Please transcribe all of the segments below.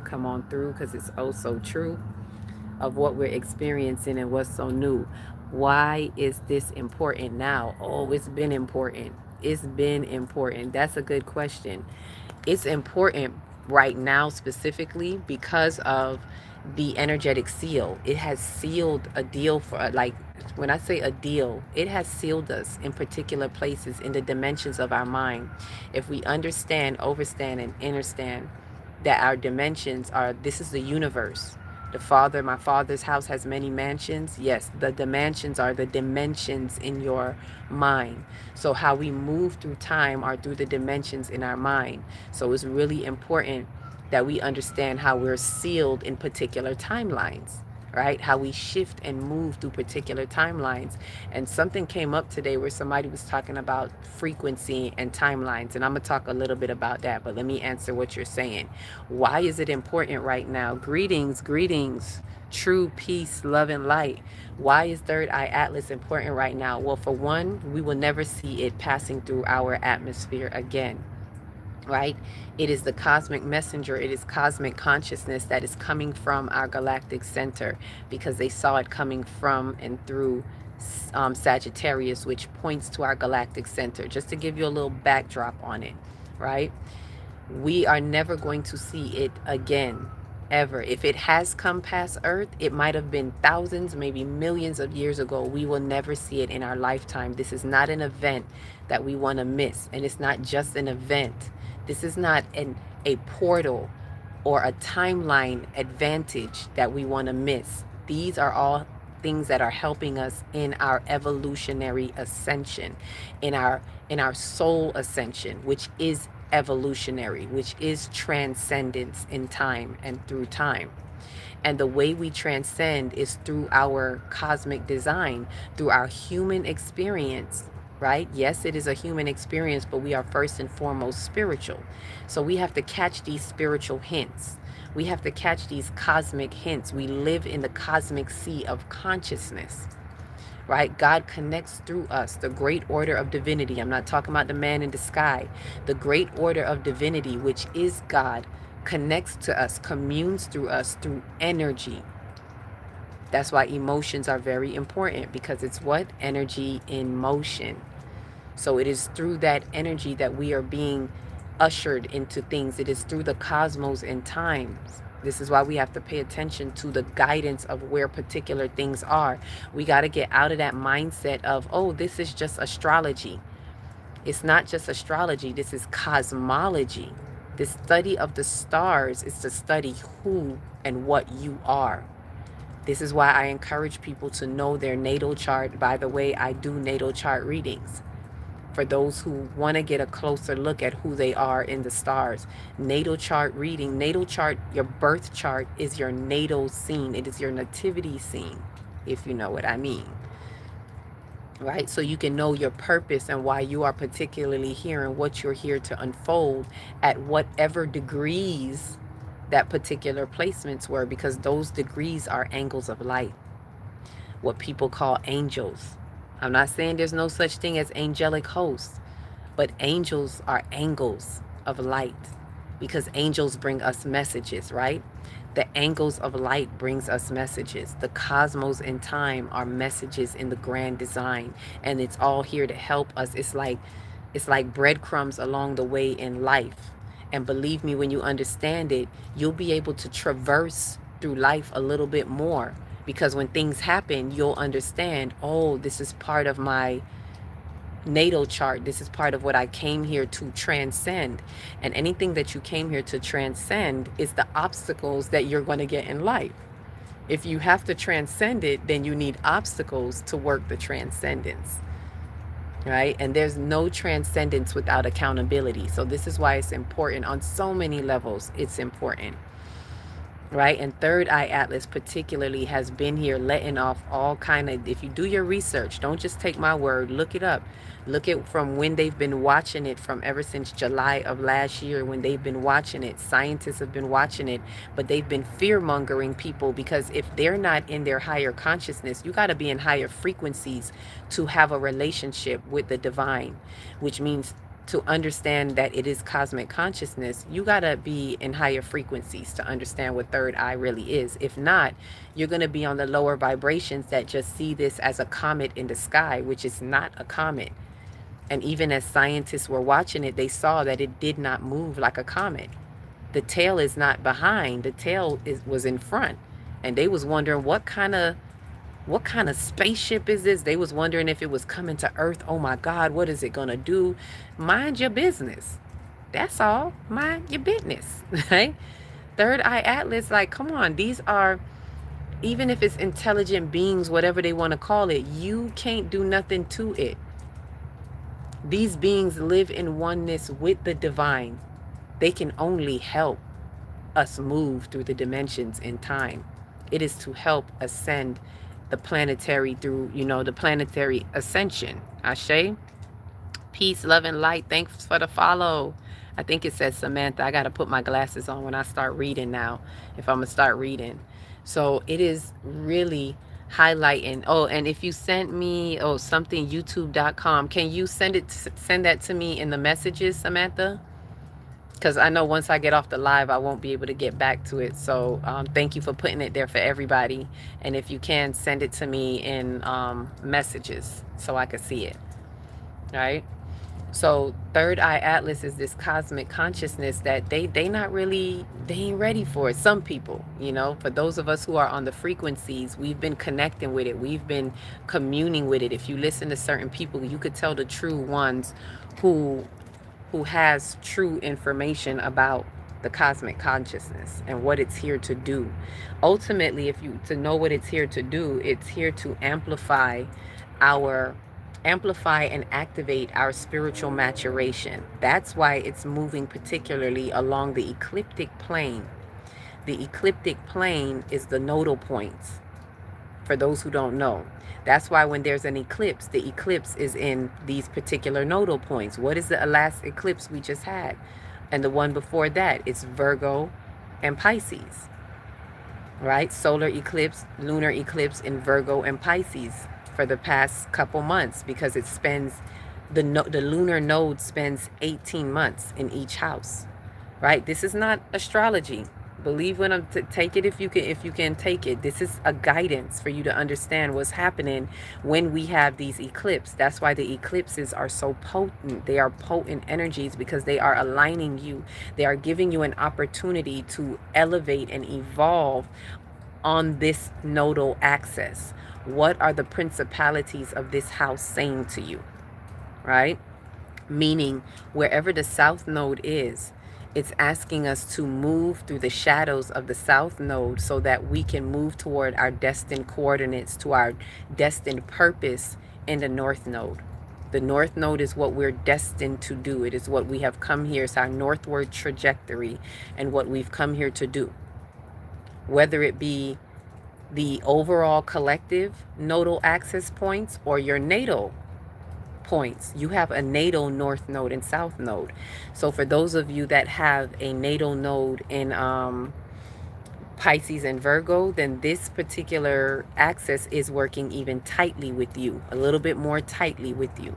come on through because it's oh so true of what we're experiencing and what's so new. Why is this important now? Oh, it's been important. It's been important. That's a good question. It's important right now specifically because of the energetic seal. It has sealed a deal for, like, when I say a deal, it has sealed us in particular places in the dimensions of our mind. If we understand, overstand, and understand that our dimensions are, this is the universe. My father's house has many mansions. Yes, the dimensions are the dimensions in your mind. So how we move through time are through the dimensions in our mind. So it's really important that we understand how we're sealed in particular timelines, right? How we shift and move through particular timelines. And something came up today where somebody was talking about frequency and timelines. And I'm going to talk a little bit about that, but let me answer what you're saying. Why is it important right now? Greetings, greetings, true peace, love, and light. Why is Third Eye Atlas important right now? Well, for one, we will never see it passing through our atmosphere again, right? It is the cosmic messenger, it is cosmic consciousness that is coming from our galactic center because they saw it coming from and through Sagittarius, which points to our galactic center. Just to give you a little backdrop on it, right? We are never going to see it again, ever. If it has come past Earth, it might have been thousands, maybe millions of years ago. We will never see it in our lifetime. This is not an event that we want to miss. And it's not just an event. This is not a portal or a timeline advantage that we want to miss. These are all things that are helping us in our evolutionary ascension, in our soul ascension, which is evolutionary, which is transcendence in time and through time. And the way we transcend is through our cosmic design, through our human experience, right? Yes, it is a human experience, but we are first and foremost spiritual. So we have to catch these spiritual hints. We have to catch these cosmic hints. We live in the cosmic sea of consciousness, right? God connects through us, the great order of divinity. I'm not talking about the man in the sky. The great order of divinity, which is God, connects to us, communes through us through energy. That's why emotions are very important, because it's what? Energy in motion. So it is through that energy that we are being ushered into things. It is through the cosmos and times. This is why we have to pay attention to the guidance of where particular things are. We got to get out of that mindset of, oh, this is just astrology. It's not just astrology. This is cosmology. The study of the stars is to study who and what you are. This is why I encourage people to know their natal chart. By the way, I do natal chart readings for those who want to get a closer look at who they are in the stars. Natal chart reading. Natal chart, your birth chart is your natal scene. It is your nativity scene, if you know what I mean. Right? So you can know your purpose and why you are particularly here and what you're here to unfold at whatever degrees that particular placements were, because those degrees are angles of light, what people call angels. I'm not saying there's no such thing as angelic hosts, but angels are angles of light, because angels bring us messages, right? The angles of light brings us messages. The cosmos and time are messages in the grand design, and it's all here to help us. It's like breadcrumbs along the way in life. And believe me, when you understand it, you'll be able to traverse through life a little bit more, because when things happen, you'll understand, oh, this is part of my natal chart. This is part of what I came here to transcend. And anything that you came here to transcend is the obstacles that you're going to get in life. If you have to transcend it, then you need obstacles to work the transcendence, right? And there's no transcendence without accountability. So this is why it's important on so many levels. It's important, right? And Third Eye Atlas particularly has been here letting off all kind of, if you do your research, don't just take my word, look it up. Look at from when they've been watching it, from ever since July of last year, when they've been watching it. Scientists have been watching it, but they've been fear mongering people, because if they're not in their higher consciousness, you got to be in higher frequencies to have a relationship with the divine, which means to understand that it is cosmic consciousness, you got to be in higher frequencies to understand what third eye really is. If not, you're going to be on the lower vibrations that just see this as a comet in the sky, which is not a comet. And even as scientists were watching it, they saw that it did not move like a comet. The tail is not behind, the tail was in front. And they was wondering what kind of spaceship is this? They was wondering if it was coming to Earth. Oh my God, what is it gonna do? Mind your business. That's all. Mind your business. Right? Third Eye Atlas, like, come on, these are, even if it's intelligent beings, whatever they want to call it, you can't do nothing to it. These beings live in oneness with the divine. They can only help us move through the dimensions in time. It is to help ascend the planetary through, the planetary ascension. Ashe. Peace, love, and light. Thanks for the follow. I think it says Samantha. I got to put my glasses on when I start reading now, if I'm going to start reading. So it is really highlighting. Oh, and if you sent me, something, youtube.com, can you send that to me in the messages, Samantha? Because I know once I get off the live, I won't be able to get back to it. So thank you for putting it there for everybody. And if you can, send it to me in messages so I can see it. All right. So third eye atlas is this cosmic consciousness that they ain't ready for it. Some people, for those of us who are on the frequencies, we've been connecting with it. We've been communing with it. If you listen to certain people, you could tell the true ones who has true information about the cosmic consciousness and what it's here to do. Ultimately, to know what it's here to do, it's here to amplify and activate our spiritual maturation. That's why it's moving particularly along the ecliptic plane. The ecliptic plane is the nodal points, for those who don't know. That's why when there's an eclipse, the eclipse is in these particular nodal points. What is the last eclipse we just had? And the one before that, it's Virgo and Pisces, right? Solar eclipse, lunar eclipse in Virgo and Pisces for the past couple months, because it spends, the lunar node spends 18 months in each house, right? This is not astrology. Believe when I'm take it if you can take it. This is a guidance for you to understand what's happening when we have these eclipses. That's why the eclipses are so potent. They are potent energies because they are aligning you. They are giving you an opportunity to elevate and evolve on this nodal axis. What are the principalities of this house saying to you, right? Meaning wherever the south node is, it's asking us to move through the shadows of the south node so that we can move toward our destined coordinates, to our destined purpose in the north node. The north node is what we're destined to do. It is what we have come here. It's our northward trajectory and what we've come here to do. Whether it be the overall collective nodal axis points or your natal points. You have a natal north node and south node. So for those of you that have a natal node in Pisces and Virgo, then this particular axis is working even tightly with you, a little bit more tightly with you.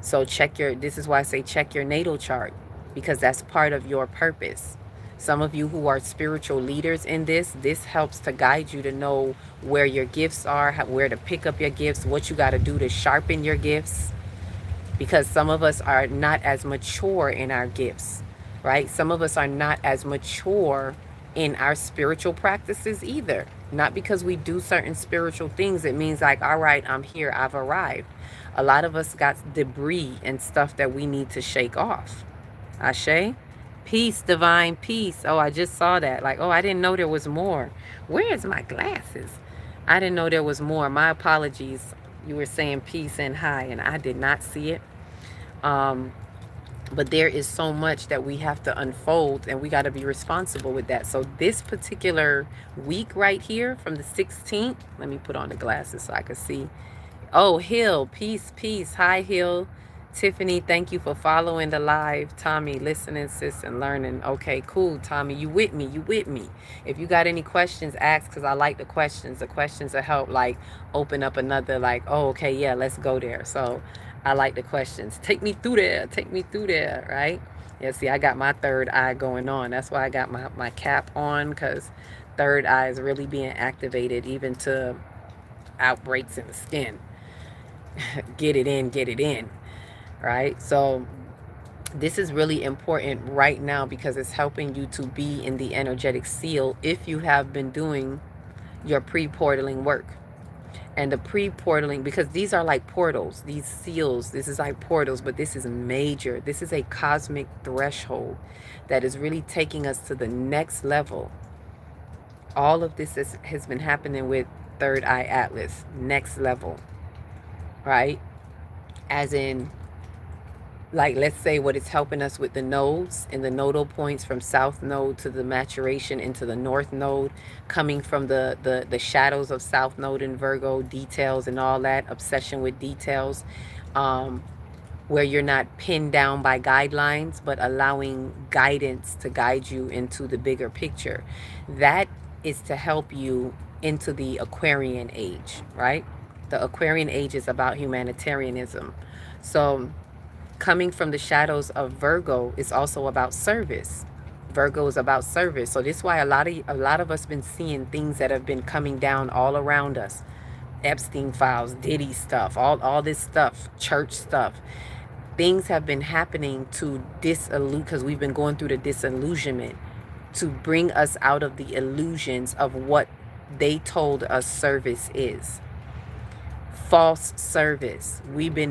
So this is why I say check your natal chart, because that's part of your purpose. Some of you who are spiritual leaders in this helps to guide you to know where your gifts are, where to pick up your gifts, what you got to do to sharpen your gifts. Because some of us are not as mature in our gifts, right? Some of us are not as mature in our spiritual practices either. Not because we do certain spiritual things, it means like, all right, I'm here, I've arrived. A lot of us got debris and stuff that we need to shake off. Ashe? Peace, divine peace. Oh, I just saw that. Like, oh, I didn't know there was more. Where's my glasses? I didn't know there was more. My apologies. You were saying peace and hi, and I did not see it. But there is so much that we have to unfold, and we got to be responsible with that. So this particular week right here from the 16th, let me put on the glasses so I can see. Oh, Hill, peace, peace. Hi, Hill. Tiffany, thank you for following the live. Tommy, listening, sis, and learning. Okay, cool, Tommy. You with me. If you got any questions, ask, because I like the questions. The questions will help, like, open up another, like, oh, okay, yeah, let's go there. So I like the questions. Take me through there. Take me through there, right? Yeah, see, I got my third eye going on. That's why I got my cap on, because third eye is really being activated, even to outbreaks in the skin. Get it in, right? So this is really important right now because it's helping you to be in the energetic seal if you have been doing your pre-portaling work. And the pre-portaling, because these are like portals, these seals, this is like portals, but this is major. This is a cosmic threshold that is really taking us to the next level. All of this has been happening with Third Eye Atlas, next level, right? As in, like, let's say what it's helping us with the nodes and the nodal points from south node to the maturation into the north node, coming from the shadows of south node in Virgo, details and all that, obsession with details, where you're not pinned down by guidelines, but allowing guidance to guide you into the bigger picture. That is to help you into the Aquarian age, right? The Aquarian age is about humanitarianism. So coming from the shadows of Virgo is also about service. Virgo is about service. So this is why a lot of us been seeing things that have been coming down all around us. Epstein files, Diddy stuff, all this stuff, church stuff. Things have been happening to disillusion, because we've been going through the disillusionment, to bring us out of the illusions of what they told us service is. False service.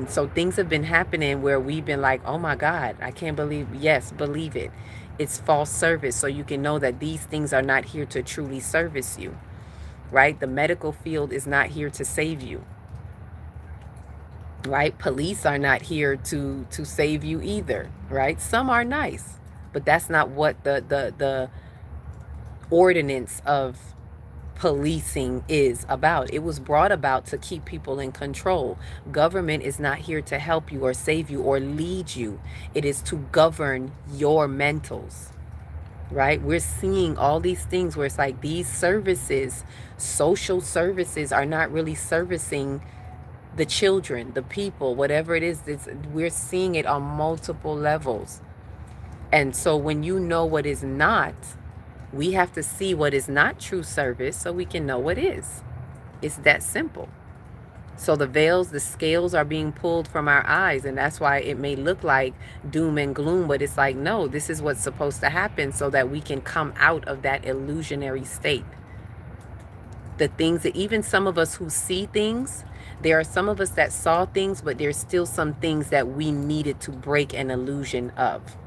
So things have been happening where we've been like, oh my God, I can't believe, yes, believe it. It's false service. So you can know that these things are not here to truly service you, right? The medical field is not here to save you, right? Police are not here to save you either, right? Some are nice, but that's not what the ordinance of policing is about. It was brought about to keep people in control. Government is not here to help you or save you or lead you. It is to govern your mentals, right? We're seeing all these things where it's like these services, social services, are not really servicing the children, the people, whatever it is. We're seeing it on multiple levels. And so when you know what is not, we have to see what is not true service so we can know what is. It's that simple. So the veils, the scales are being pulled from our eyes, and that's why it may look like doom and gloom, but it's like, no, this is what's supposed to happen so that we can come out of that illusionary state. The things that even some of us who see things, there are some of us that saw things, but there's still some things that we needed to break an illusion of.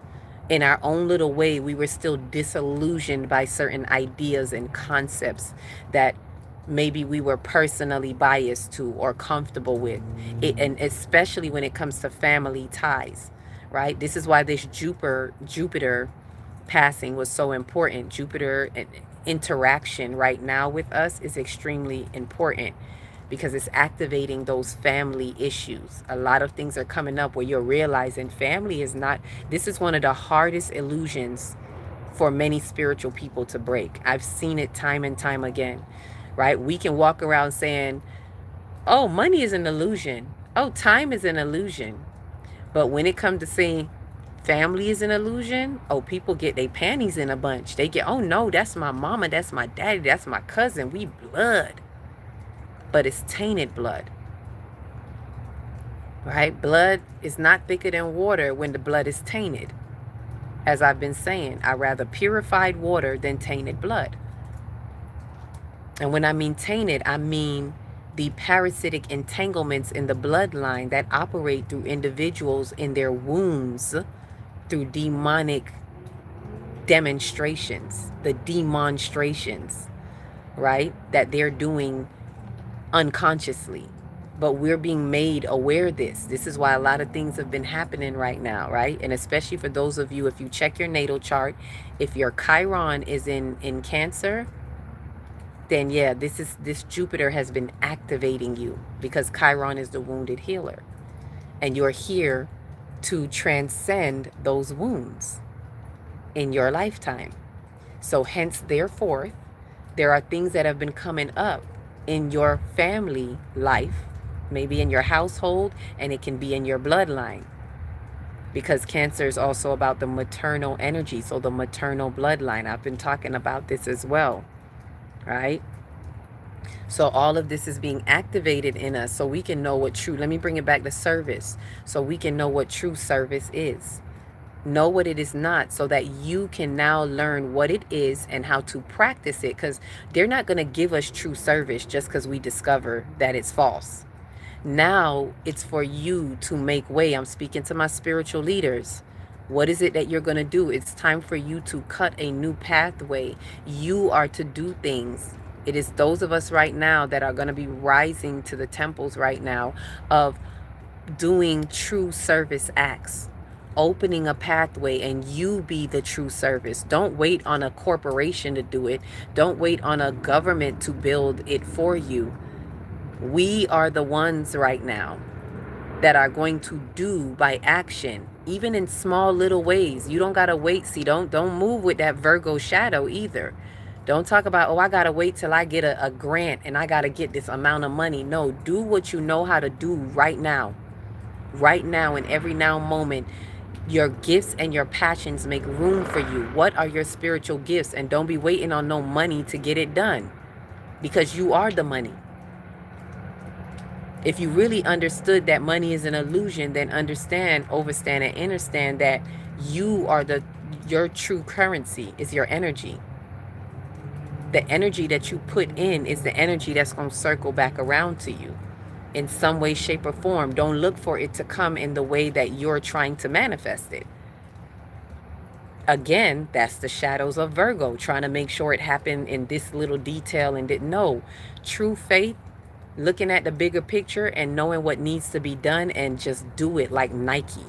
In our own little way, we were still disillusioned by certain ideas and concepts that maybe we were personally biased to or comfortable with it, and especially when it comes to family ties, right? This is why this Jupiter passing was so important. Jupiter interaction right now with us is extremely important, because it's activating those family issues. A lot of things are coming up where you're realizing family is not, this is one of the hardest illusions for many spiritual people to break. I've seen it time and time again, right? We can walk around saying, oh, money is an illusion. Oh, time is an illusion. But when it comes to saying family is an illusion, oh, people get their panties in a bunch. They get, oh no, that's my mama, that's my daddy, that's my cousin, we blood. But it's tainted blood, right? Blood is not thicker than water when the blood is tainted. As I've been saying, I rather purified water than tainted blood. And when I mean tainted, I mean the parasitic entanglements in the bloodline that operate through individuals in their wombs, through demonic demonstrations, the demonstrations, right, that they're doing unconsciously. But we're being made aware of this. This is why a lot of things have been happening right now, right? And especially for those of you, if you check your natal chart, if your Chiron is in Cancer, then yeah, this Jupiter has been activating you, because Chiron is the wounded healer. And you're here to transcend those wounds in your lifetime. So hence, therefore, there are things that have been coming up in your family life maybe in your household, and it can be in your bloodline. Because Cancer is also about the maternal energy, so the maternal bloodline. I've been talking about this as well, right? So all of this is being activated in us so we can know what true, let me bring it back to service, so we can know what true service is. Know what it is not, so that you can now learn what it is and how to practice it, because they're not going to give us true service just because we discover that it's false. Now it's for you to make way. I'm speaking to my spiritual leaders. What is it that you're going to do? It's time for you to cut a new pathway. You are to do things. It is those of us right now that are going to be rising to the temples right now of doing true service acts, opening a pathway, and you be the true service. Don't wait on a corporation to do it. Don't wait on a government to build it for you. We are the ones right now that are going to do by action, even in small little ways. You don't gotta wait. See, don't move with that Virgo shadow either. Don't talk about, oh, I gotta wait till I get a grant and I gotta get this amount of money. No, do what you know how to do right now. Right now, in every now moment. Your gifts and your passions make room for you. What are your spiritual gifts? And don't be waiting on no money to get it done, because you are the money. If you really understood that money is an illusion, then understand, overstand, and understand that you are your true currency is your energy. The energy that you put in is the energy that's going to circle back around to you in some way, shape, or form. Don't look for it to come in the way that you're trying to manifest it. Again, that's the shadows of Virgo, trying to make sure it happened in this little detail and didn't know. True faith, looking at the bigger picture and knowing what needs to be done, and just do it like Nike.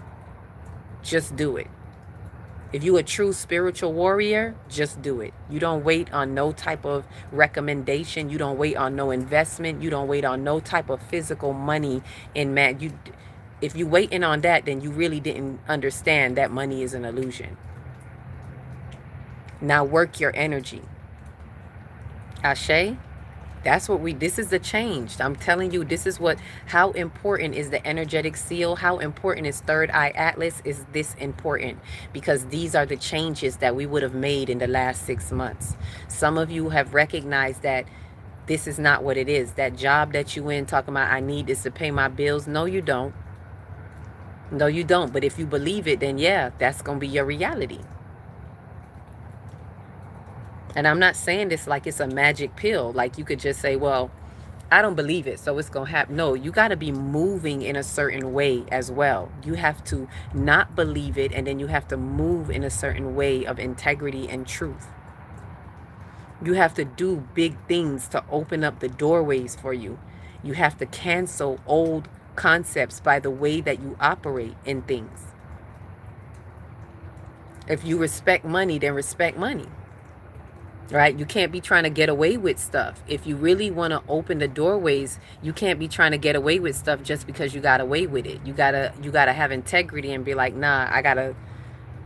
Just do it. If you a true spiritual warrior, just do it. You don't wait on no type of recommendation. You don't wait on no investment. You don't wait on no type of physical money in man. If you waiting on that, then you really didn't understand that money is an illusion. Now work your energy. Ashe? That's what this is the change. I'm telling you, this is how important is the energetic seal? How important is Third Eye Atlas? Is this important? Because these are the changes that we would have made in the last 6 months. Some of you have recognized that this is not what it is. That job that you in talking about, I need this to pay my bills. No, you don't. No, you don't. But if you believe it, then yeah, that's going to be your reality. And I'm not saying this like it's a magic pill. Like you could just say, well, I don't believe it, so it's going to happen. No, you got to be moving in a certain way as well. You have to not believe it, and then you have to move in a certain way of integrity and truth. You have to do big things to open up the doorways for you. You have to cancel old concepts by the way that you operate in things. If you respect money, then respect money. Right? You can't be trying to get away with stuff. If you really want to open the doorways, you can't be trying to get away with stuff just because you got away with it. You gotta have integrity and be like, nah, I gotta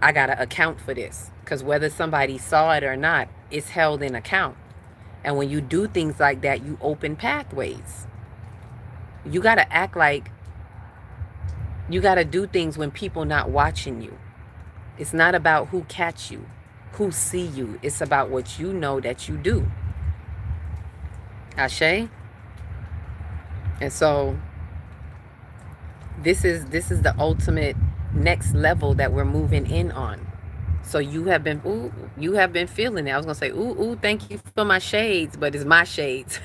account for this. Because whether somebody saw it or not, it's held in account. And when you do things like that, you open pathways. You gotta act like you gotta do things when people not watching you. It's not about who catch you, who see you. It's about what you know that you do. Ashe? And so this is the ultimate next level that we're moving in on. So you have been feeling it. I was gonna say, ooh, thank you for my shades, but it's my shades.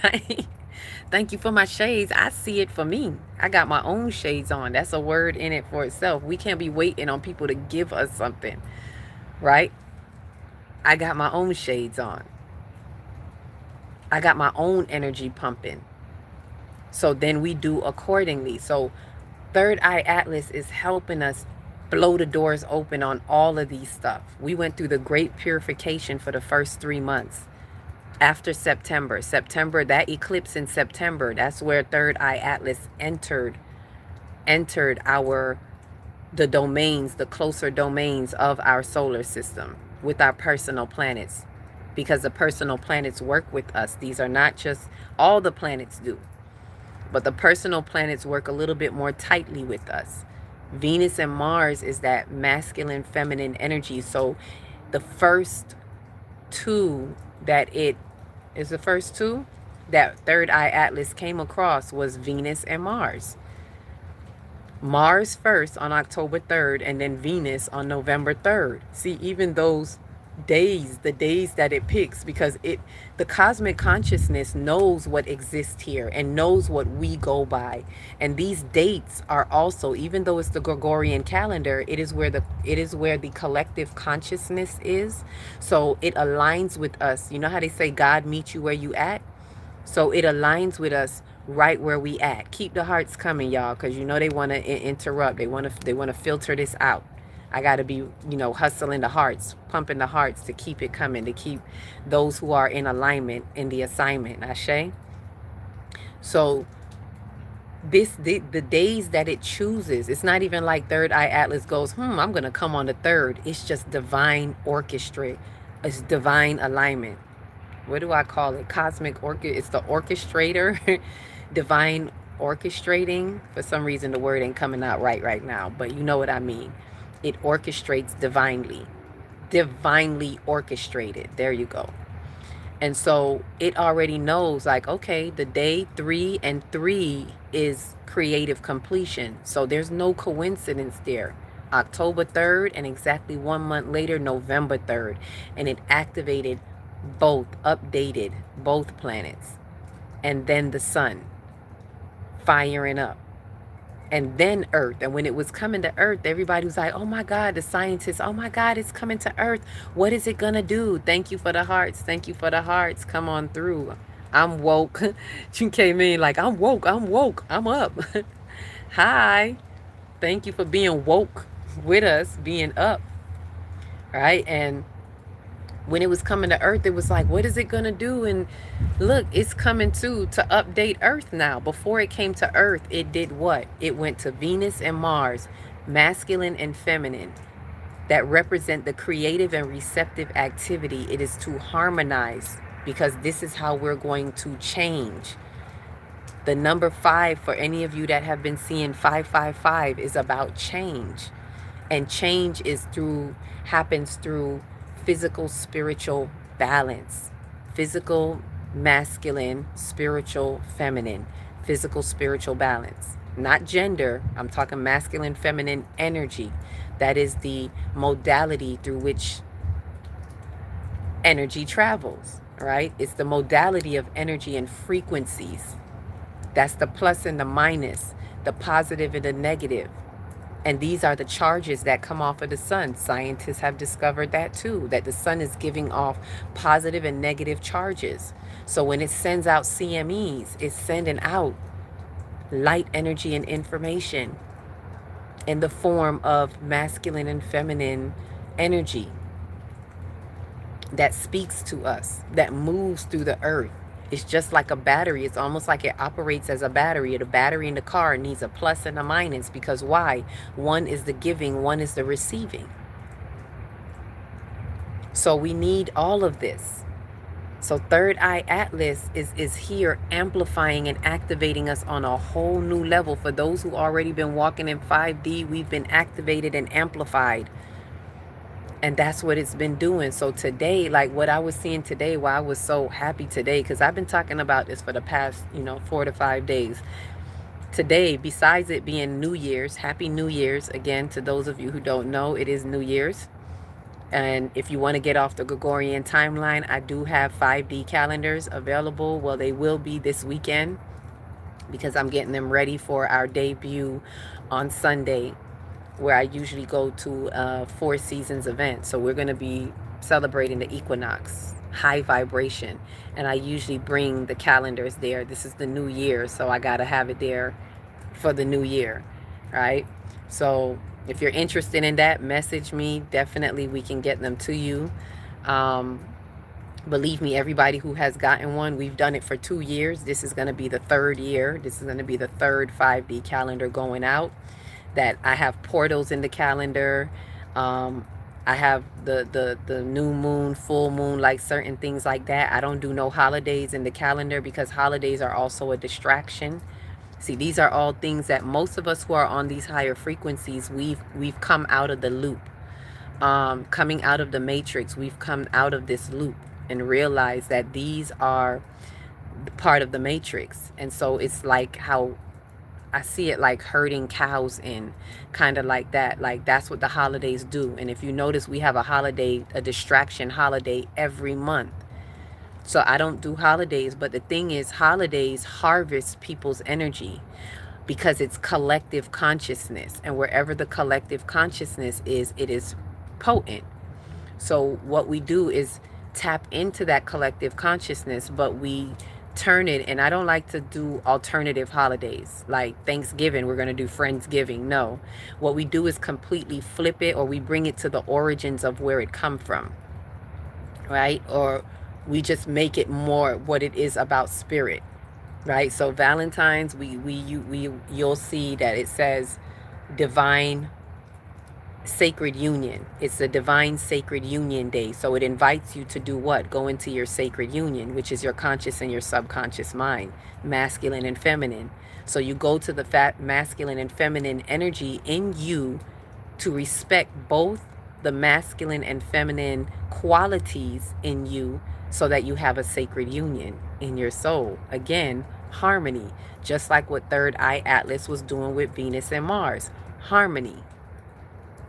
Thank you for my shades. I see it for me. I got my own shades on. That's a word in it for itself. We can't be waiting on people to give us something, right? I got my own shades on. I got my own energy pumping. So then we do accordingly. So Third Eye Atlas is helping us blow the doors open on all of these stuff. We went through the great purification for the first 3 months. After September, that eclipse in September, that's where Third Eye Atlas entered the domains, the closer domains of our solar system with our personal planets, because the personal planets work with us. These are not just, all the planets do, But the personal planets work a little bit more tightly with us. Venus and Mars is that masculine, feminine energy. So the first two that it is the first two that Third Eye Atlas came across was Venus and Mars. Mars first on October 3rd, and then Venus on November 3rd. See, even those days, the days that it picks, because the cosmic consciousness knows what exists here and knows what we go by. And these dates are also, even though it's the Gregorian calendar, it is where the collective consciousness is. So it aligns with us. You know how they say God meets you where you at? So it aligns with us right where we at. Keep the hearts coming, y'all, because you know they want to interrupt. They want to filter this out. I got to be, hustling the hearts, pumping the hearts to keep it coming, to keep those who are in alignment in the assignment. Ashe? So the days that it chooses, it's not even like Third Eye Atlas goes, I'm going to come on the 3rd. It's just divine orchestrate. It's divine alignment. What do I call it? Cosmic it's the orchestrator. Divine orchestrating. For some reason the word ain't coming out right now, but you know what I mean. It orchestrates divinely. Divinely orchestrated. There you go. And so it already knows, like, okay, the day 3 and 3 is creative completion. So there's no coincidence there. October 3rd and exactly 1 month later, November 3rd. And it activated both, updated both planets. And then the sun firing up. And then Earth. And when it was coming to Earth, everybody was like, oh my God, the scientists, oh my God, it's coming to Earth. What is it going to do? Thank you for the hearts. Thank you for the hearts. Come on through. I'm woke. You came in like, I'm woke. I'm up. Hi. Thank you for being woke with us, being up. Right? And when it was coming to Earth, it was like, what is it going to do? And look, it's coming to update Earth now. Before it came to Earth, it did what? It went to Venus and Mars, masculine and feminine, that represent the creative and receptive activity. It is to harmonize, because this is how we're going to change. The number 5, for any of you that have been seeing 555, is about change. And change happens through physical, spiritual balance. Physical, masculine, spiritual, feminine. Physical, spiritual balance. Not gender. I'm talking masculine, feminine energy. That is the modality through which energy travels, right? It's the modality of energy and frequencies. That's the plus and the minus, the positive and the negative. And these are the charges that come off of the sun. Scientists have discovered that too, that the sun is giving off positive and negative charges. So when it sends out CMEs, it's sending out light energy and information in the form of masculine and feminine energy that speaks to us, that moves through the earth. It's just like a battery. It's almost like it operates as a battery. The battery in the car needs a plus and a minus, because why? One is the giving, one is the receiving. So we need all of this. So Third Eye Atlas is here amplifying and activating us on a whole new level. For those who already been walking in 5D, we've been activated and amplified. And that's what it's been doing. So today, like what I was seeing today, why I was so happy today, because I've been talking about this for the past, 4 to 5 days. Today, besides it being New Year's, Happy New Year's, again, to those of you who don't know, it is New Year's. And if you want to get off the Gregorian timeline, I do have 5D calendars available. Well, they will be this weekend, because I'm getting them ready for our debut on Sunday, where I usually go to a 4 Seasons event. So we're going to be celebrating the equinox, high vibration. And I usually bring the calendars there. This is the new year, so I got to have it there for the new year, right? So if you're interested in that, message me. Definitely we can get them to you. Believe me, everybody who has gotten one, we've done it for 2 years. This is going to be the 3rd year. This is going to be the 3rd 5D calendar going out. That I have portals in the calendar. I have the new moon, full moon, like certain things like that. I don't do no holidays in the calendar, because holidays are also a distraction. See, these are all things that most of us who are on these higher frequencies, we've come out of the loop, coming out of the matrix. We've come out of this loop and realized that these are part of the matrix. And so it's like how I see it, like herding cows in, kind of like that. Like that's what the holidays do. And if you notice, we have a holiday, a distraction holiday every month. So I don't do holidays, but the thing is, holidays harvest people's energy because it's collective consciousness. And wherever the collective consciousness is, it is potent. So what we do is tap into that collective consciousness, but we turn it. And I don't like to do alternative holidays like Thanksgiving. We're going to do Friendsgiving. No, what we do is completely flip it, or we bring it to the origins of where it come from, right? Or we just make it more what it is about spirit, right? So Valentine's, you'll see that it says divine sacred union. It's a divine sacred union day. So it invites you to do what? Go into your sacred union, which is your conscious and your subconscious mind, masculine and feminine. So you go to the masculine and feminine energy in you to respect both the masculine and feminine qualities in you, so that you have a sacred union in your soul. Again, harmony, just like what Third Eye Atlas was doing with Venus and Mars. Harmony.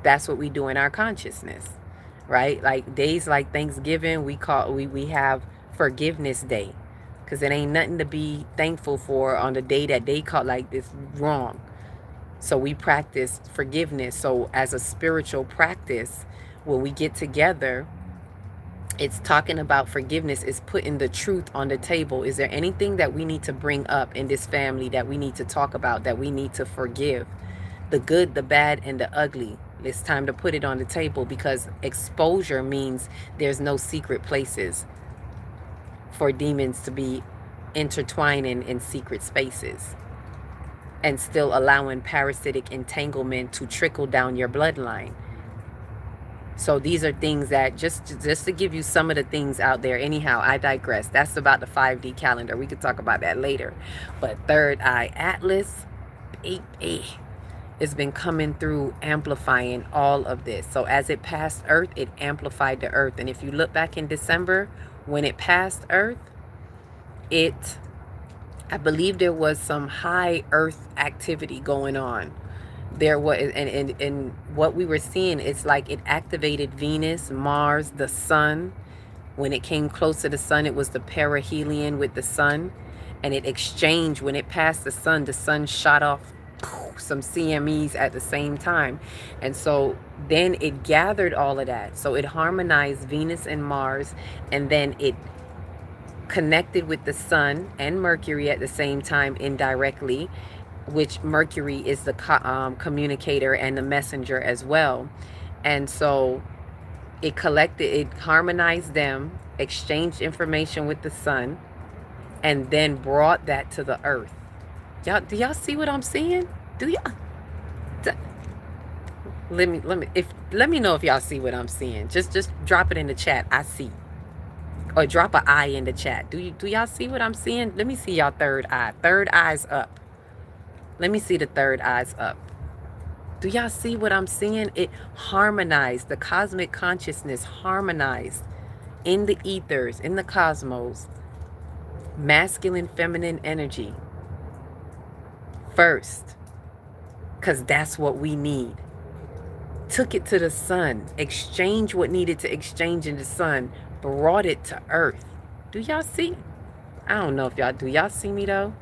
That's what we do in our consciousness, right? Like days like Thanksgiving, we have Forgiveness Day, because it ain't nothing to be thankful for on the day that they call like this wrong. So we practice forgiveness. So as a spiritual practice, when we get together, it's talking about forgiveness, is putting the truth on the table. Is there anything that we need to bring up in this family that we need to talk about, that we need to forgive? The good, the bad, and the ugly. It's time to put it on the table, because exposure means there's no secret places for demons to be intertwining in secret spaces and still allowing parasitic entanglement to trickle down your bloodline. So these are things that just to give you some of the things out there. Anyhow, I digress. That's about the 5D calendar. We could talk about that later. But Third Eye Atlas, baby, it's been coming through amplifying all of this. So as it passed Earth, it amplified the Earth. And if you look back in December, when it passed Earth, I believe there was some high Earth activity going on. There was, and what we were seeing, it's like it activated Venus, Mars, the sun. When it came close to the sun, it was the perihelion with the sun, and it exchanged. When it passed the sun shot off some CMEs at the same time. And so then it gathered all of that. So it harmonized Venus and Mars, and then it connected with the sun and Mercury at the same time indirectly, which Mercury is the communicator and the messenger as well. And so it harmonized them, exchanged information with the sun, and then brought that to the earth. Do y'all see what I'm seeing? Do y'all? Let me know if y'all see what I'm seeing. Just drop it in the chat. I see. Or drop an eye in the chat. Do y'all see what I'm seeing? Let me see y'all third eye. Third eye's up. Let me see the third eye's up. Do y'all see what I'm seeing? It harmonized. The cosmic consciousness harmonized in the ethers, in the cosmos. Masculine, feminine energy. First. Because that's what we need. Took it to the sun. Exchanged what needed to exchange in the sun. Brought it to earth. Do y'all see? I don't know if y'all do. Y'all see me though?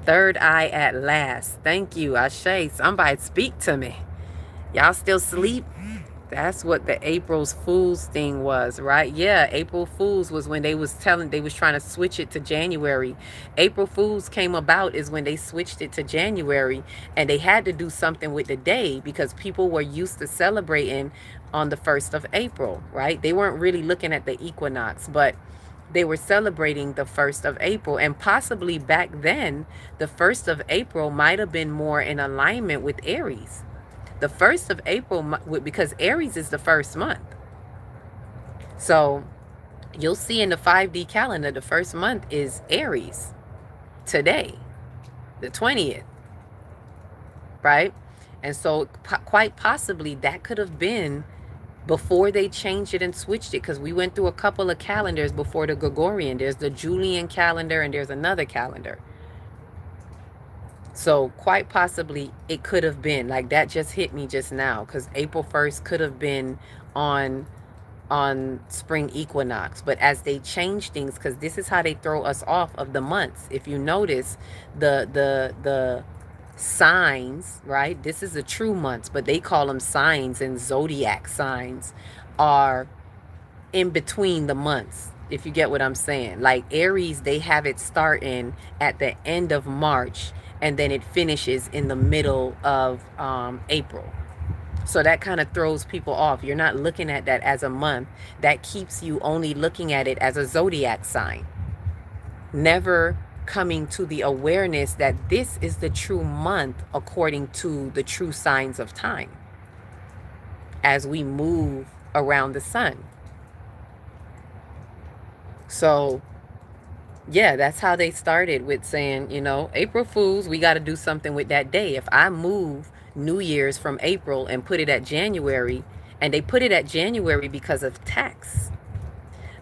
Third eye at last. Thank you, Ashe. Somebody speak to me. Y'all still sleep? That's what the April's Fool's thing was, right? Yeah, April Fool's was when they was trying to switch it to January. April Fool's came about is when they switched it to January, and they had to do something with the day because people were used to celebrating on the 1st of April, right? They weren't really looking at the equinox, but they were celebrating the 1st of April. And possibly back then, the 1st of April might have been more in alignment with Aries. The 1st of April, because Aries is the first month. So you'll see in the 5D calendar, the first month is Aries today, the 20th. right? And so quite possibly that could have been before they changed it and switched it, because we went through a couple of calendars before the Gregorian. There's the Julian calendar and there's another calendar. So quite possibly it could have been like that. Just hit me just now, because April 1st could have been on spring equinox. But as they change things, because this is how they throw us off of the months. If you notice, the signs, right? This is the true months, but they call them signs, and zodiac signs are in between the months, if you get what I'm saying. Like Aries, they have it starting at the end of March, and then it finishes in the middle of April. So that kind of throws people off. You're not looking at that as a month. That keeps you only looking at it as a zodiac sign. Never coming to the awareness that this is the true month according to the true signs of time as we move around the sun. So yeah, that's how they started with saying, April Fools, we got to do something with that day. If I move New Year's from April and put it at January, and they put it at January because of tax.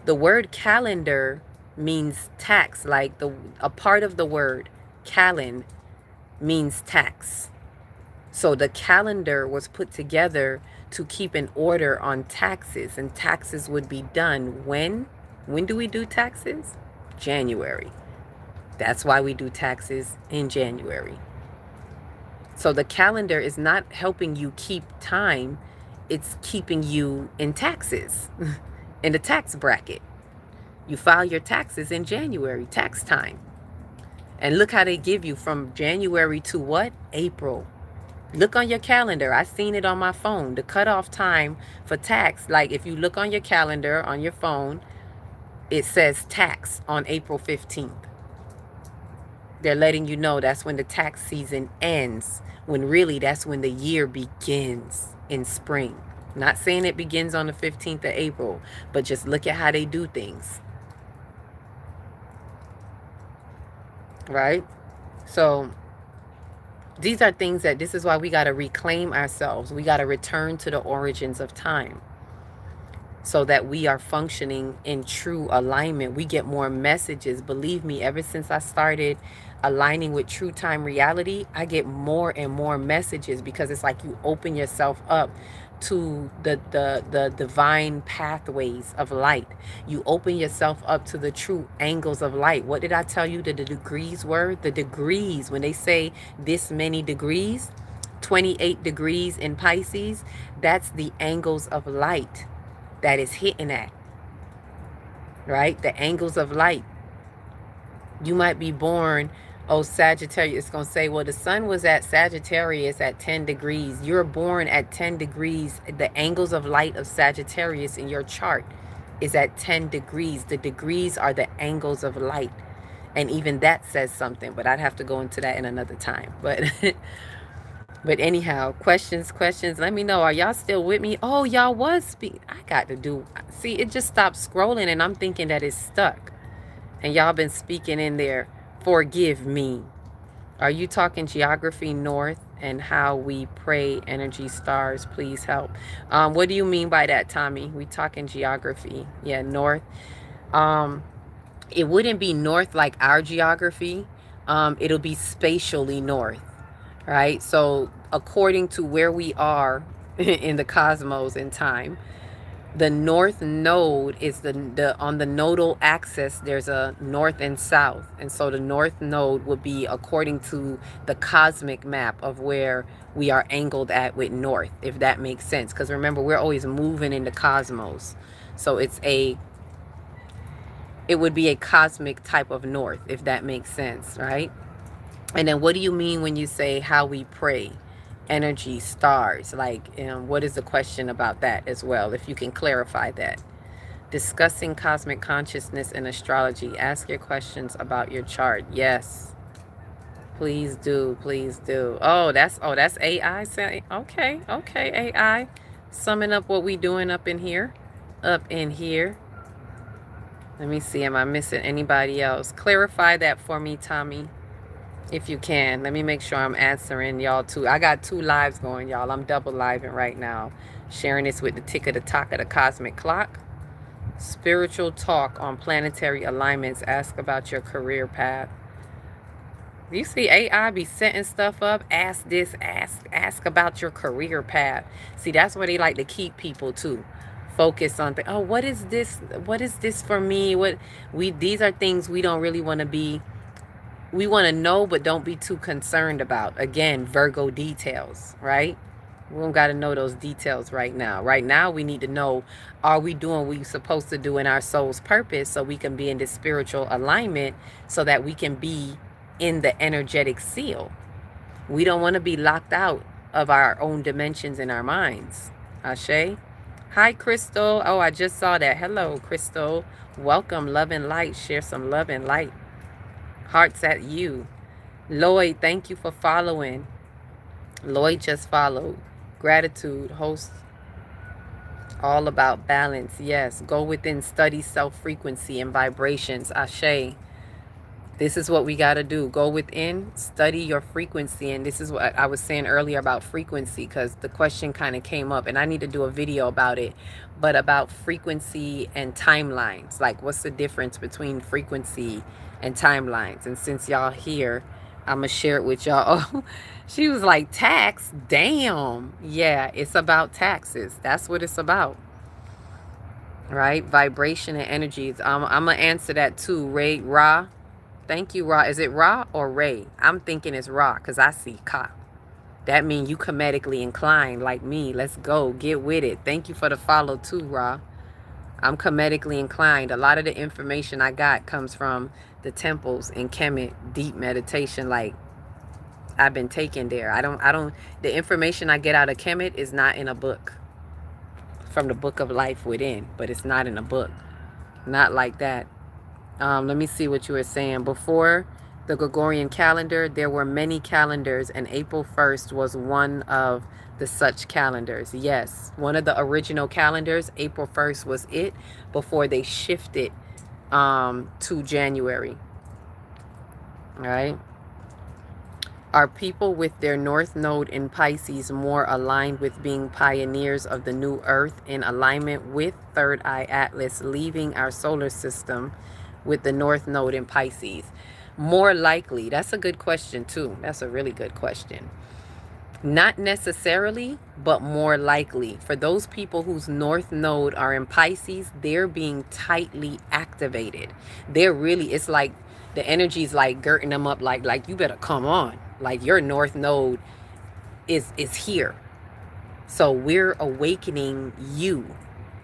The word calendar means tax, like a part of the word calen means tax. So the calendar was put together to keep an order on taxes, and taxes would be done when? When do we do taxes? January. That's why we do taxes in January. So the calendar is not helping you keep time, it's keeping you in taxes, in the tax bracket. You file your taxes in January, tax time. And look how they give you from January to what? April. Look on your calendar. I seen it on my phone. The cutoff time for tax, like if you look on your calendar on your phone, it says tax on April 15th. They're letting you know that's when the tax season ends, when really that's when the year begins in spring. Not saying it begins on the 15th of April, but just look at how they do things. Right? So these are things that, this is why we got to reclaim ourselves. We got to return to the origins of time, so that we are functioning in true alignment. We get more messages. Believe me, ever since I started aligning with true time reality, I get more and more messages, because it's like you open yourself up to the divine pathways of light. You open yourself up to the true angles of light. What did I tell you that the degrees were? The degrees, when they say this many degrees, 28 degrees in Pisces, that's the angles of light that is hitting at, right? The angles of light. You might be born, Sagittarius. It's going to say, well, the sun was at Sagittarius at 10 degrees. You're born at 10 degrees. The angles of light of Sagittarius in your chart is at 10 degrees. The degrees are the angles of light. And even that says something, but I'd have to go into that in another time. But But anyhow, questions, let me know. Are y'all still with me? Oh, y'all was speaking. I got to do, see, it just stopped scrolling, and I'm thinking that it's stuck. And y'all been speaking in there. Forgive me. Are you talking geography north and how we pray energy stars? Please help. What do you mean by that, Tommy? We talking geography. Yeah, north. It wouldn't be north like our geography. It'll be spatially north. Right? So according to where we are in the cosmos in time, the north node is the on the nodal axis, there's a north and south. And so the north node would be according to the cosmic map of where we are angled at with north, if that makes sense. Because remember, we're always moving in the cosmos. So it would be a cosmic type of north, if that makes sense, right? And then what do you mean when you say how we pray? Energy, stars, like, what is the question about that as well? If you can clarify that. Discussing cosmic consciousness and astrology. Ask your questions about your chart. Yes. Please do. Please do. Oh, that's AI saying. Okay, AI. Summing up what we doing up in here. Up in here. Let me see. Am I missing anybody else? Clarify that for me, Tommy. If you can, let me make sure I'm answering y'all too. I got 2 lives going, y'all. I'm double living right now. Sharing this with the tick of the talk of the cosmic clock. Spiritual talk on planetary alignments. Ask about your career path. You see AI be setting stuff up. Ask this, ask about your career path. See, that's where they like to keep people too. Focus on oh, what is this? What is this for me? These are things we don't really want to be, we want to know, but don't be too concerned about. Again, Virgo details, right? We don't got to know those details right now. Right now, we need to know, are we doing what we're supposed to do in our soul's purpose so we can be in this spiritual alignment so that we can be in the energetic seal. We don't want to be locked out of our own dimensions in our minds. Ashe? Hi, Crystal. Oh, I just saw that. Hello, Crystal. Welcome, love and light. Share some love and light. Hearts at you. Lloyd, thank you for following. Lloyd just followed. Gratitude, host. All about balance. Yes. Go within, study self-frequency and vibrations. Ashe. This is what we got to do. Go within, study your frequency. And this is what I was saying earlier about frequency, because the question kind of came up and I need to do a video about it, but about frequency and timelines. Like, what's the difference between frequency and timelines? And since y'all here, I'm going to share it with y'all. Oh, she was like, tax? Damn. Yeah, it's about taxes. That's what it's about. Right? Vibration and energies. I'm going to answer that too. Ray, Ra. Thank you, Ra. Is it Ra or Ray? I'm thinking it's Ra because I see Ka. That means you comedically inclined like me. Let's go. Get with it. Thank you for the follow too, Ra. I'm comedically inclined. A lot of the information I got comes from the temples in Kemet, deep meditation. Like, I've been taken there. The information I get out of Kemet is not in a book. From the book of life within. But it's not in a book. Not like that. Let me see what you were saying. Before the Gregorian calendar, there were many calendars, and April 1st was one of the such calendars. Yes, one of the original calendars, April 1st was it, before they shifted to January. All right. Are people with their North Node in Pisces more aligned with being pioneers of the new Earth in alignment with Third Eye Atlas, leaving our solar system with the North Node in Pisces? More likely. That's a good question too. That's a really good question. Not necessarily, but more likely. For those people whose North Node are in Pisces, they're being tightly activated. They're really, it's like the energy is like girding them up, like you better come on. Like, your North Node is here. So we're awakening you.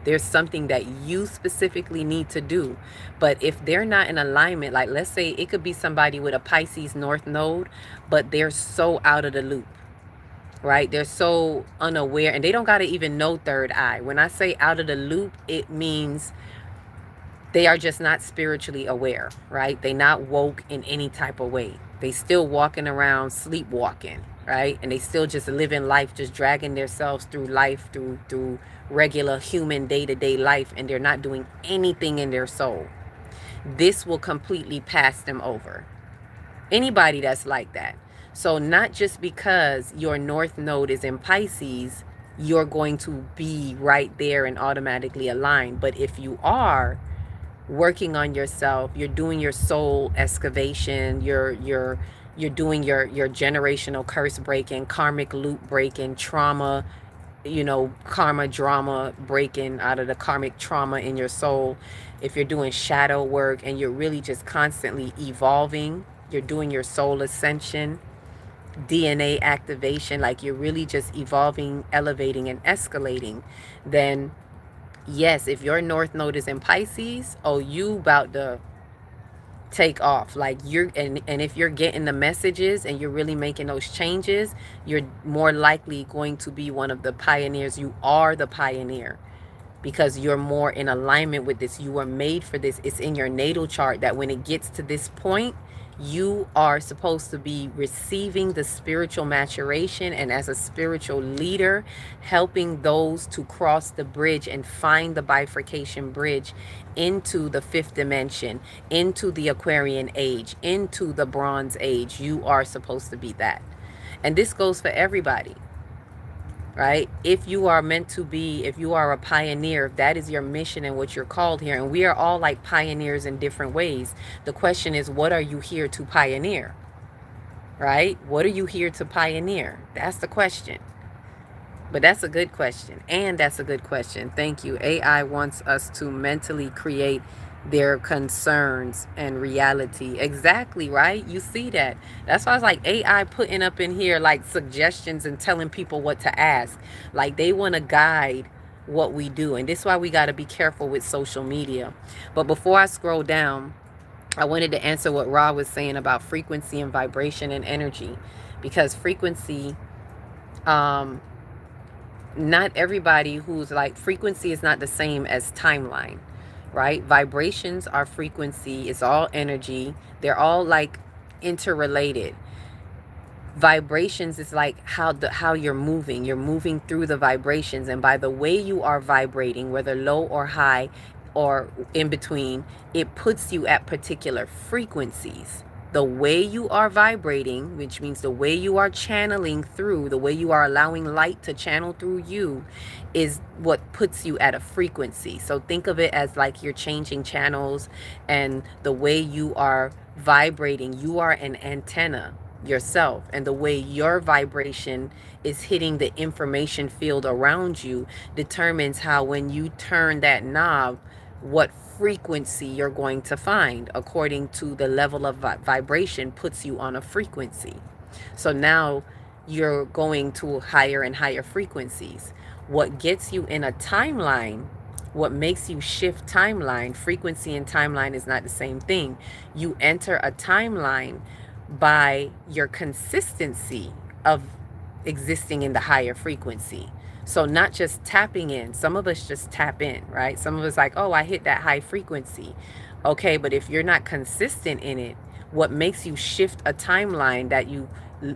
There's something that you specifically need to do. But if they're not in alignment, like, let's say it could be somebody with a Pisces North Node, but they're so out of the loop, right? They're so unaware, and they don't got to even know third eye. When I say out of the loop, it means they are just not spiritually aware, right? They not woke in any type of way. They still walking around sleepwalking, right? And they still just living life, just dragging themselves through life, through regular human day-to-day life, and they're not doing anything in their soul. This will completely pass them over. Anybody that's like that. So not just because your North Node is in Pisces, you're going to be right there and automatically aligned. But if you are working on yourself, you're doing your soul excavation, you're doing your generational curse breaking, karmic loop breaking, trauma, karma drama breaking out of the karmic trauma in your soul. If you're doing shadow work and you're really just constantly evolving, you're doing your soul ascension, DNA activation, like you're really just evolving, elevating, and escalating, then yes, if your North Node is in Pisces, oh, you about to take off. Like, and if you're getting the messages and you're really making those changes, you're more likely going to be one of the pioneers. You are the pioneer because you're more in alignment with this. You were made for this. It's in your natal chart that when it gets to this point, You are supposed to be receiving the spiritual maturation, and as a spiritual leader, helping those to cross the bridge and find the bifurcation bridge into the fifth dimension, into the Aquarian age, into the Bronze age. You are supposed to be that. And this goes for everybody, right? If you are meant to be, if you are a pioneer, if that is your mission and what you're called here, and we are all like pioneers in different ways. The question is, what are you here to pioneer, right? What are you here to pioneer? That's the question. But that's a good question. And that's a good question. Thank you. AI wants us to mentally create their concerns and reality. Exactly, right? You see that. That's why I was like, AI putting up in here like suggestions and telling people what to ask. Like they want to guide what we do. And this is why we got to be careful with social media. But before I scroll down, I wanted to answer what Ra was saying about frequency and vibration and energy. Because frequency, not everybody who's like, frequency is not the same as timeline, right? Vibrations are frequency, it's all energy, they're all like interrelated. Vibrations is like how you're moving through the vibrations, and by the way you are vibrating, whether low or high or in between, it puts you at particular frequencies. The way you are vibrating, which means the way you are channeling through, the way you are allowing light to channel through you, is what puts you at a frequency. So think of it as like you're changing channels, and the way you are vibrating, you are an antenna yourself, and the way your vibration is hitting the information field around you determines how, when you turn that knob, what frequency you're going to find according to the level of vibration puts you on a frequency. So now you're going to higher and higher frequencies. What gets you in a timeline, what makes you shift timeline, frequency and timeline is not the same thing. You enter a timeline by your consistency of existing in the higher frequency. So not just tapping in. Some of us just tap in, right? Some of us like, oh, I hit that high frequency. Okay, but if you're not consistent in it, what makes you shift a timeline that you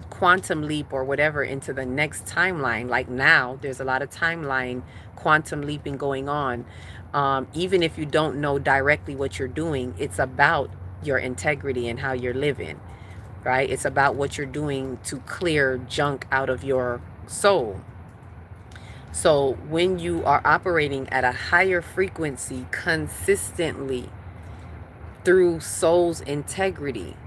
quantum leap or whatever into the next timeline, like now, there's a lot of timeline quantum leaping going on. Even if you don't know directly what you're doing, it's about your integrity and how you're living, right? It's about what you're doing to clear junk out of your soul. So when you are operating at a higher frequency consistently through soul's integrity,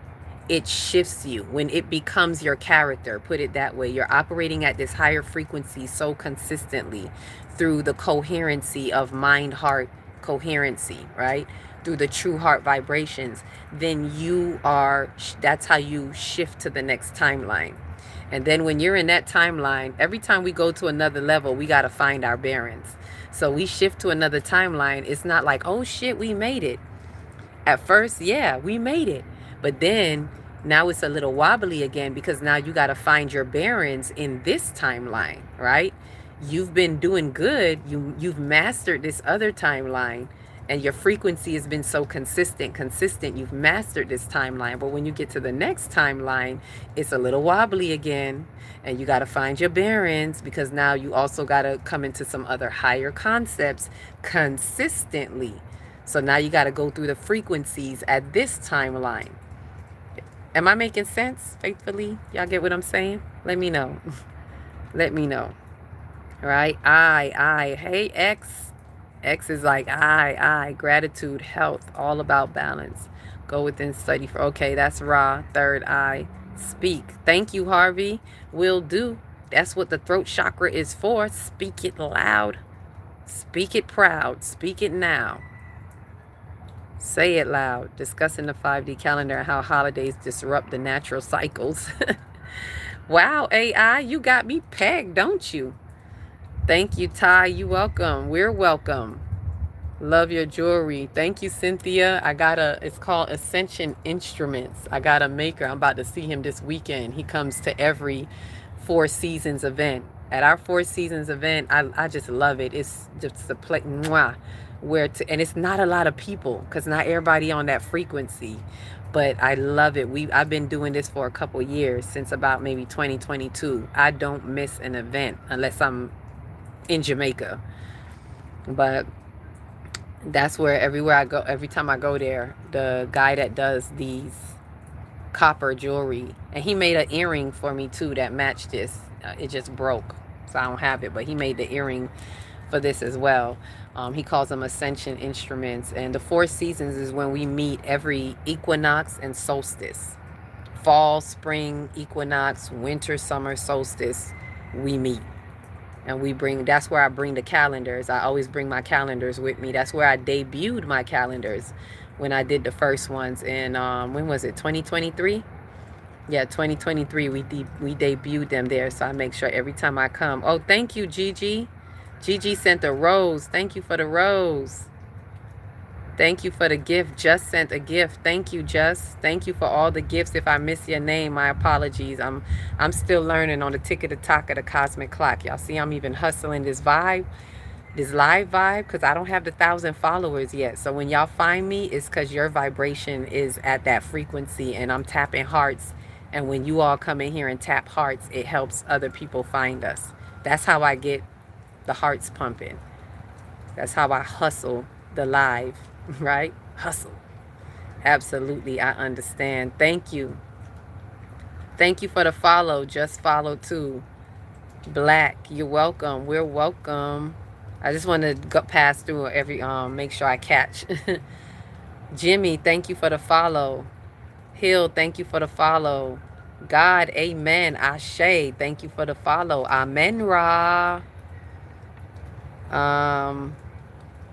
it shifts you. When it becomes your character, put it that way, you're operating at this higher frequency so consistently through the coherency of mind heart coherency, right? Through the true heart vibrations, then you are, that's how you shift to the next timeline. And then when you're in that timeline, every time we go to another level, we got to find our bearings. So we shift to another timeline. It's not like, oh shit, we made it. At first, yeah, we made it. But then now it's a little wobbly again, because now you got to find your bearings in this timeline, right? You've been doing good. You've mastered this other timeline, and your frequency has been so consistent. You've mastered this timeline. But when you get to the next timeline, it's a little wobbly again, and you got to find your bearings, because now you also got to come into some other higher concepts consistently. So now you got to go through the frequencies at this timeline. Am I making sense, faithfully? Y'all get what I'm saying? Let me know. Let me know. All right? I. Hey, X. X is like I. Gratitude, health, all about balance. Go within, study for. Okay, that's Ra. Third eye. Speak. Thank you, Harvey. Will do. That's what the throat chakra is for. Speak it loud. Speak it proud. Speak it now. Say it loud. Discussing the 5D calendar and how holidays disrupt the natural cycles. Wow, AI, you got me pegged, don't you? Thank you, Ty. You welcome. We're welcome. Love your jewelry. Thank you, Cynthia. It's called Ascension Instruments. I got a maker. I'm about to see him this weekend. He comes to every Four Seasons event. At our Four Seasons event, I just love it. It's just a play. Mwah. and it's not a lot of people because not everybody on that frequency, but I love it. I've been doing this for a couple years, since about maybe 2022. I don't miss an event unless I'm in Jamaica, but that's where everywhere I go, every time I go there, the guy that does these copper jewelry, and he made an earring for me too that matched this. It just broke, so I don't have it, but he made the earring for this as well. He calls them ascension instruments. And the 4 seasons is when we meet every equinox and solstice. Fall, spring, equinox, winter, summer, solstice, we meet. And that's where I bring the calendars. I always bring my calendars with me. That's where I debuted my calendars when I did the first ones in, when was it, 2023? Yeah, 2023, we debuted them there. So I make sure every time I come. Oh, thank you, Gigi. Gigi sent a rose. Thank you for the rose. Thank you for the gift. Just sent a gift. Thank you, Just. Thank you for all the gifts. If I miss your name, my apologies. I'm still learning on the tick of the talk of the cosmic clock. Y'all see I'm even hustling this vibe, this live vibe, because I don't have the 1,000 followers yet. So when y'all find me, it's because your vibration is at that frequency and I'm tapping hearts. And when you all come in here and tap hearts, it helps other people find us. That's how I get the hearts pumping. That's how I hustle the live, right? Hustle. Absolutely, I understand. Thank you. Thank you for the follow. Just follow too. Black, you're welcome. We're welcome. I just want to pass through every make sure I catch. Jimmy, thank you for the follow. Hill, thank you for the follow. God, amen. Ashe, thank you for the follow. Amen, Ra.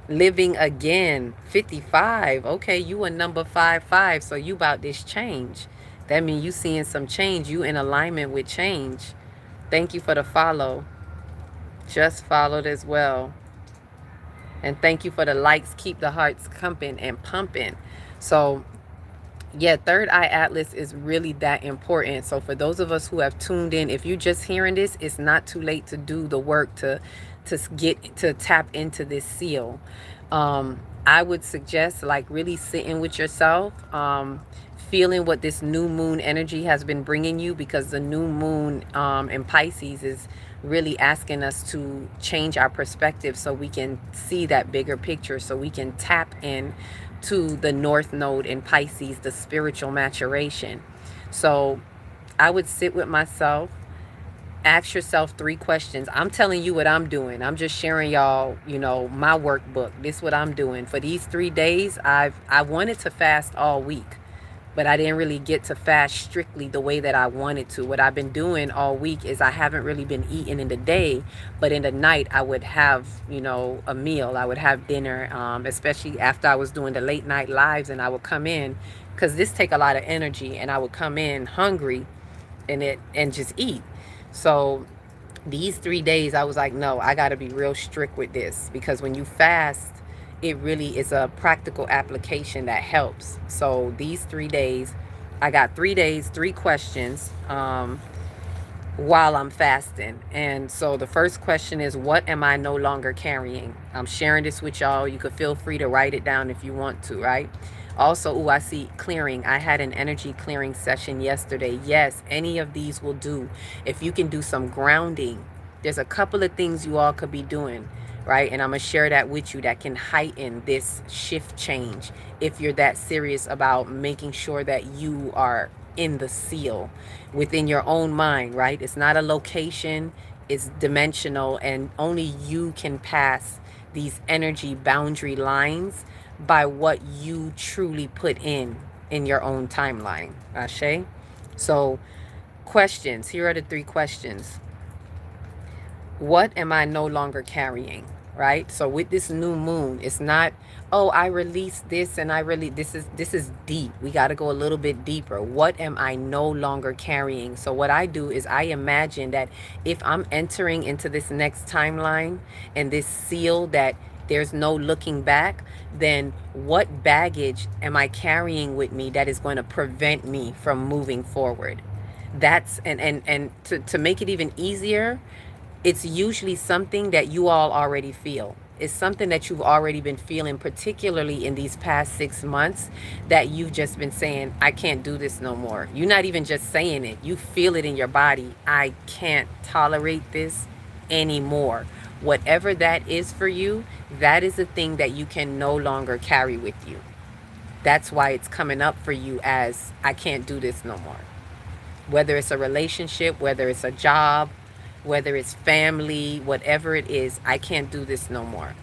Living again, 55. Okay, you a number 55, so you about this change. That means you seeing some change. You in alignment with change. Thank you for the follow. Just followed as well. And thank you for the likes. Keep the hearts pumping and pumping. So yeah, Third Eye Atlas is really that important. So for those of us who have tuned in, if you're just hearing this, it's not too late to do the work to get to tap into this seal. I would suggest like really sitting with yourself, feeling what this new moon energy has been bringing you, because the new moon in Pisces is really asking us to change our perspective so we can see that bigger picture, so we can tap in to the North Node in Pisces, the spiritual maturation. So I would sit with myself, ask yourself 3 questions. I'm telling you what I'm doing. I'm just sharing y'all, my workbook. This is what I'm doing. For these 3 days, I wanted to fast all week, but I didn't really get to fast strictly the way that I wanted to. What I've been doing all week is I haven't really been eating in the day, but in the night I would have, a meal. I would have dinner, especially after I was doing the late night lives, and I would come in, because this take a lot of energy, and I would come in hungry and just eat. So these 3 days I was like, no, I got to be real strict with this, because when you fast, it really is a practical application that helps. So these 3 days, I got 3 days, 3 questions while I'm fasting. And so the first question is, what am I no longer carrying? I'm sharing this with y'all. You could feel free to write it down if you want to, right? Also, I see clearing. I had an energy clearing session yesterday. Yes, any of these will do. If you can do some grounding, there's a couple of things you all could be doing, right? And I'm going to share that with you that can heighten this shift change if you're that serious about making sure that you are in the seal within your own mind, right? It's not a location, it's dimensional, and only you can pass these energy boundary lines by what you truly put in your own timeline. Ashe? So questions, here are the 3 questions. What am I no longer carrying? Right? So with this new moon, it's not, oh, I released this and this is deep. We got to go a little bit deeper. What am I no longer carrying? So what I do is I imagine that if I'm entering into this next timeline and this seal that there's no looking back, then what baggage am I carrying with me that is going to prevent me from moving forward? That's, and to make it even easier, it's usually something that you all already feel. It's something that you've already been feeling, particularly in these past 6 months, that you've just been saying, I can't do this no more. You're not even just saying it, you feel it in your body. I can't tolerate this anymore. Whatever that is for you, that is a thing that you can no longer carry with you. That's why it's coming up for you as, I can't do this no more. Whether it's a relationship, whether it's a job, whether it's family, whatever it is, I can't do this no more.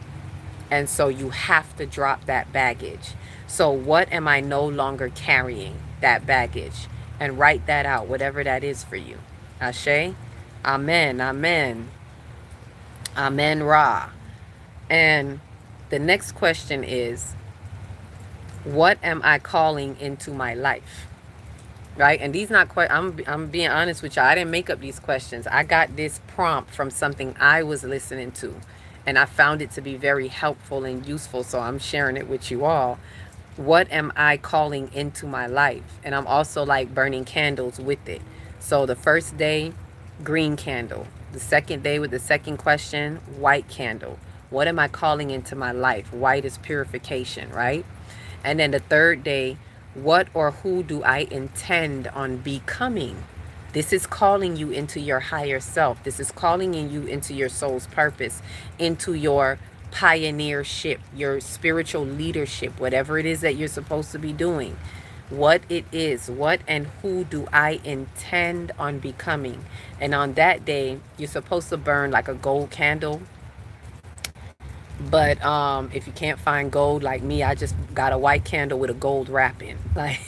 And so you have to drop that baggage. So what am I no longer carrying? That baggage. And write that out, whatever that is for you. Ashe? Amen. Amen. Amen Ra. And the next question is, what am I calling into my life? Right? And these not quite, I'm being honest with you. I didn't make up these questions. I got this prompt from something I was listening to, and I found it to be very helpful and useful, so I'm sharing it with you all. What am I calling into my life? And I'm also like burning candles with it. So the first day, green candle. The second day with the second question, white candle. What am I calling into my life? White is purification, right? And then the third day, what or who do I intend on becoming? This is calling you into your higher self. This is calling you into your soul's purpose, into your pioneership, your spiritual leadership, whatever it is that you're supposed to be doing. What it is, what and who do I intend on becoming? And on that day, you're supposed to burn like a gold candle. But if you can't find gold like me, I just got a white candle with a gold wrapping. Like,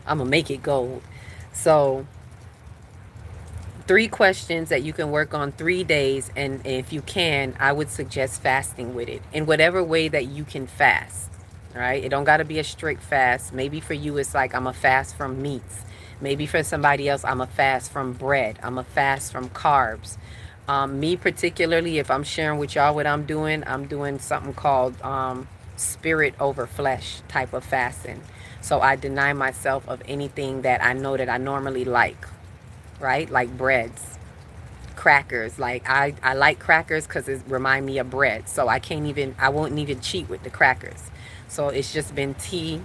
I'm gonna make it gold. So 3 questions that you can work on 3 days, and if you can, I would suggest fasting with it in whatever way that you can fast. All right, it don't got to be a strict fast. Maybe for you it's like, I'm a fast from meats. Maybe for somebody else, I'm a fast from bread. I'm a fast from carbs. Me particularly, if I'm sharing with y'all what I'm doing something called spirit over flesh type of fasting. So I deny myself of anything that I know that I normally like, right? Like breads, crackers. Like I like crackers because it remind me of bread. So I won't even cheat with the crackers. So it's just been tea,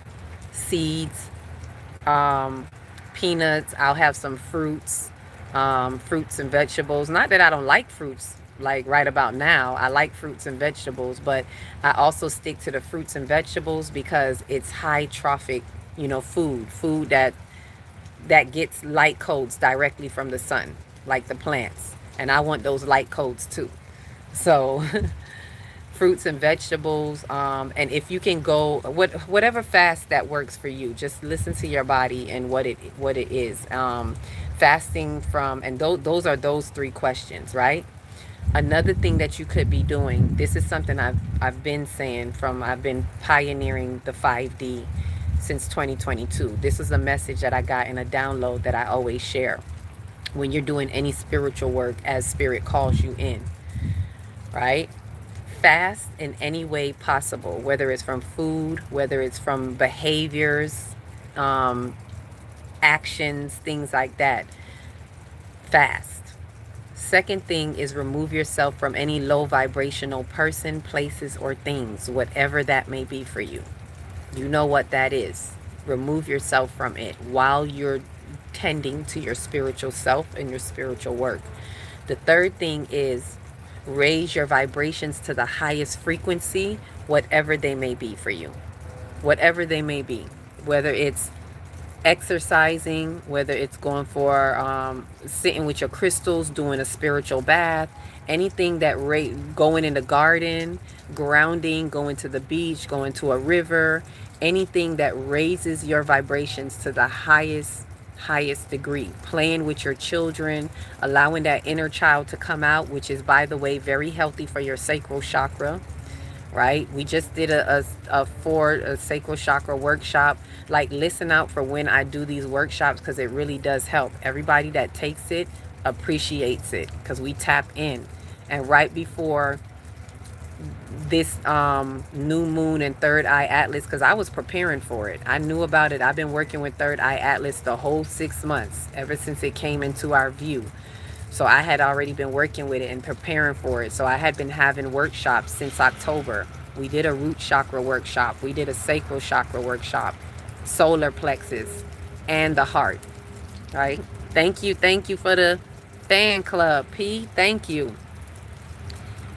seeds, peanuts. I'll have some fruits, fruits and vegetables. Not that I don't like fruits, like right about now. I like fruits and vegetables, but I also stick to the fruits and vegetables because it's high trophic, food that gets light codes directly from the sun, like the plants. And I want those light codes too. So fruits and vegetables, and if you can go whatever fast that works for you, just listen to your body and what it is. Fasting from, and those are those 3 questions, right? Another thing that you could be doing, this is something I've been saying, I've been pioneering the 5D since 2022. This is a message that I got in a download that I always share when you're doing any spiritual work as spirit calls you in, right? Fast in any way possible, whether it's from food, whether it's from behaviors, actions, things like that. Fast. Second thing is, remove yourself from any low vibrational person, places, or things, whatever that may be for you. You know what that is. Remove yourself from it while you're tending to your spiritual self and your spiritual work. The third thing is, raise your vibrations to the highest frequency, whatever they may be for you. Whatever they may be. Whether it's exercising, whether it's going for sitting with your crystals, doing a spiritual bath, anything that going in the garden, grounding, going to the beach, going to a river, anything that raises your vibrations to the highest degree. Playing with your children, allowing that inner child to come out, which is, by the way, very healthy for your sacral chakra, right? We just did a sacral chakra workshop. Like, listen out for when I do these workshops, because it really does help. Everybody that takes it appreciates it, because we tap in. And right before this new moon and Third Eye Atlas, because I was preparing for it, I knew about it. I've been working with Third Eye Atlas the whole 6 months, ever since it came into our view. So I had already been working with it and preparing for it. So I had been having workshops since October. We did a root chakra workshop. We did a sacral chakra workshop, solar plexus, and the heart. Right? Thank you for the fan club, P. Thank you.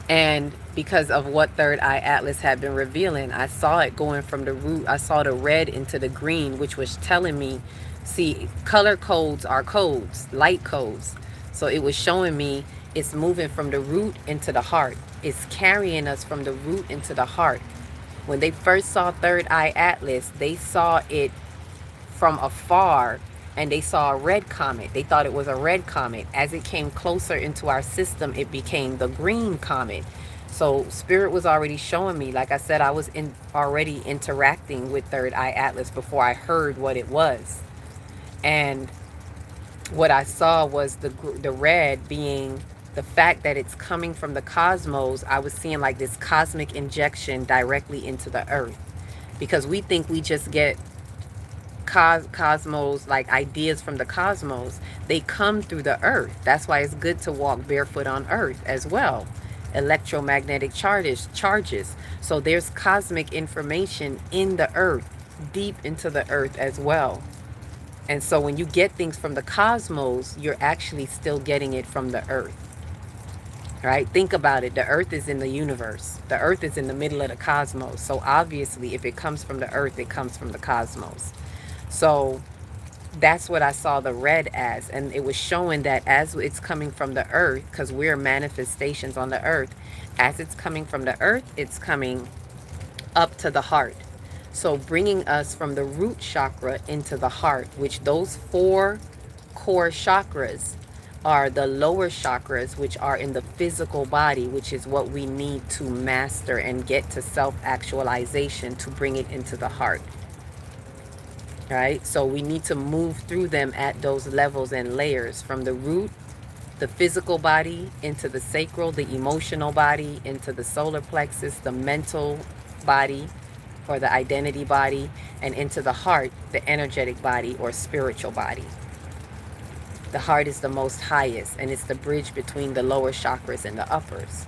And because of what Third Eye Atlas had been revealing, I saw it going from the root. I saw the red into the green, which was telling me, see, color codes are codes, light codes. So it was showing me it's moving from the root into the heart. It's carrying us from the root into the heart. When they first saw Third Eye Atlas, they saw it from afar, and they saw a red comet. They thought it was a red comet. As it came closer into our system, it became the green comet. So Spirit was already showing me, like I said, I was already interacting with Third Eye Atlas before I heard what it was. And what I saw was the red being the fact that it's coming from the cosmos. I was seeing like this cosmic injection directly into the earth, because we think we just get cosmos, like ideas from the cosmos. They come through the earth. That's why it's good to walk barefoot on earth as well. Electromagnetic charges. So there's cosmic information in the earth, deep into the earth as well. And so when you get things from the cosmos, you're actually still getting it from the earth. Right? Think about it. The earth is in the universe. The earth is in the middle of the cosmos. So obviously, if it comes from the earth, it comes from the cosmos. So that's what I saw the red as. And it was showing that as it's coming from the earth, because we're manifestations on the earth, as it's coming from the earth, it's coming up to the heart. So bringing us from the root chakra into the heart, which those 4 core chakras are the lower chakras, which are in the physical body, which is what we need to master and get to self-actualization to bring it into the heart. Right? So we need to move through them at those levels and layers, from the root, the physical body, into the sacral, the emotional body, into the solar plexus, the mental body or the identity body, and into the heart, the energetic body or spiritual body. The heart is the most highest, and it's the bridge between the lower chakras and the uppers.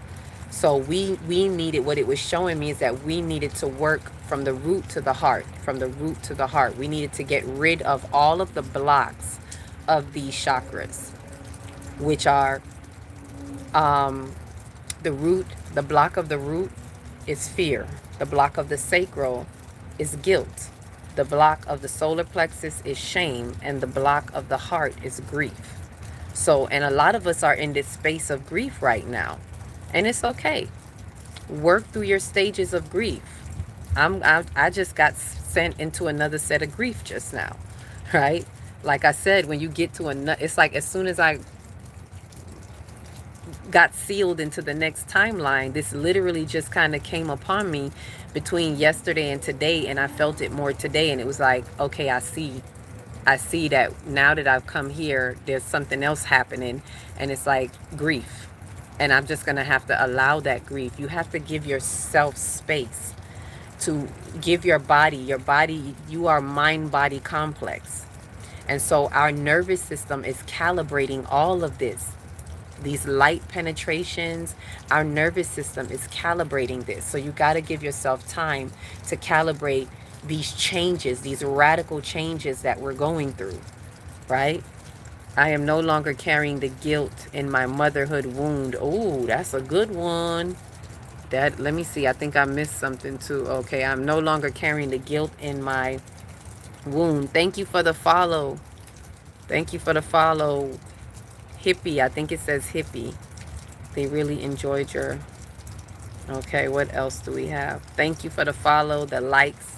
So we needed, what it was showing me is that we needed to work from the root to the heart, from the root to the heart. We needed to get rid of all of the blocks of these chakras, which are the root. The block of the root is fear. The block of the sacral is guilt. The block of the solar plexus is shame, and the block of the heart is grief. So, and a lot of us are in this space of grief right now, and it's okay. Work through your stages of grief. I just got sent into another set of grief just now, right? Like I said, when you get to another, it's like as soon as I got sealed into the next timeline, this literally just kind of came upon me between yesterday and today, and I felt it more today, and it was like, okay, I see that now that I've come here, there's something else happening, and it's like grief, and I'm just gonna have to allow that grief. You have to give yourself space to give your body, you are mind-body complex, and so our nervous system is calibrating all of this. These light penetrations, our nervous system is calibrating this. So you got to give yourself time to calibrate these changes, these radical changes that we're going through, right? I am no longer carrying the guilt in my motherhood wound. Oh, that's a good one. Let me see. I think I missed something too. Okay, I'm no longer carrying the guilt in my wound. Thank you for the follow. Thank you for the follow. Hippie, I think it says hippie. They really enjoyed your... Okay, what else do we have? Thank you for the follow, the likes.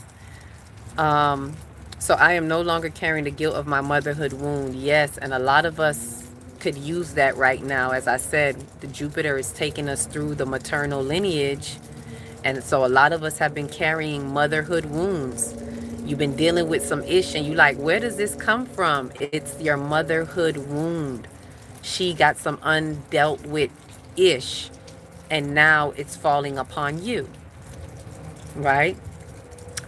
So I am no longer carrying the guilt of my motherhood wound. Yes, and a lot of us could use that right now. As I said, the Jupiter is taking us through the maternal lineage. And so a lot of us have been carrying motherhood wounds. You've been dealing with some ish, and you like, where does this come from? It's your motherhood wound. She got some undealt with ish, and now it's falling upon you, right?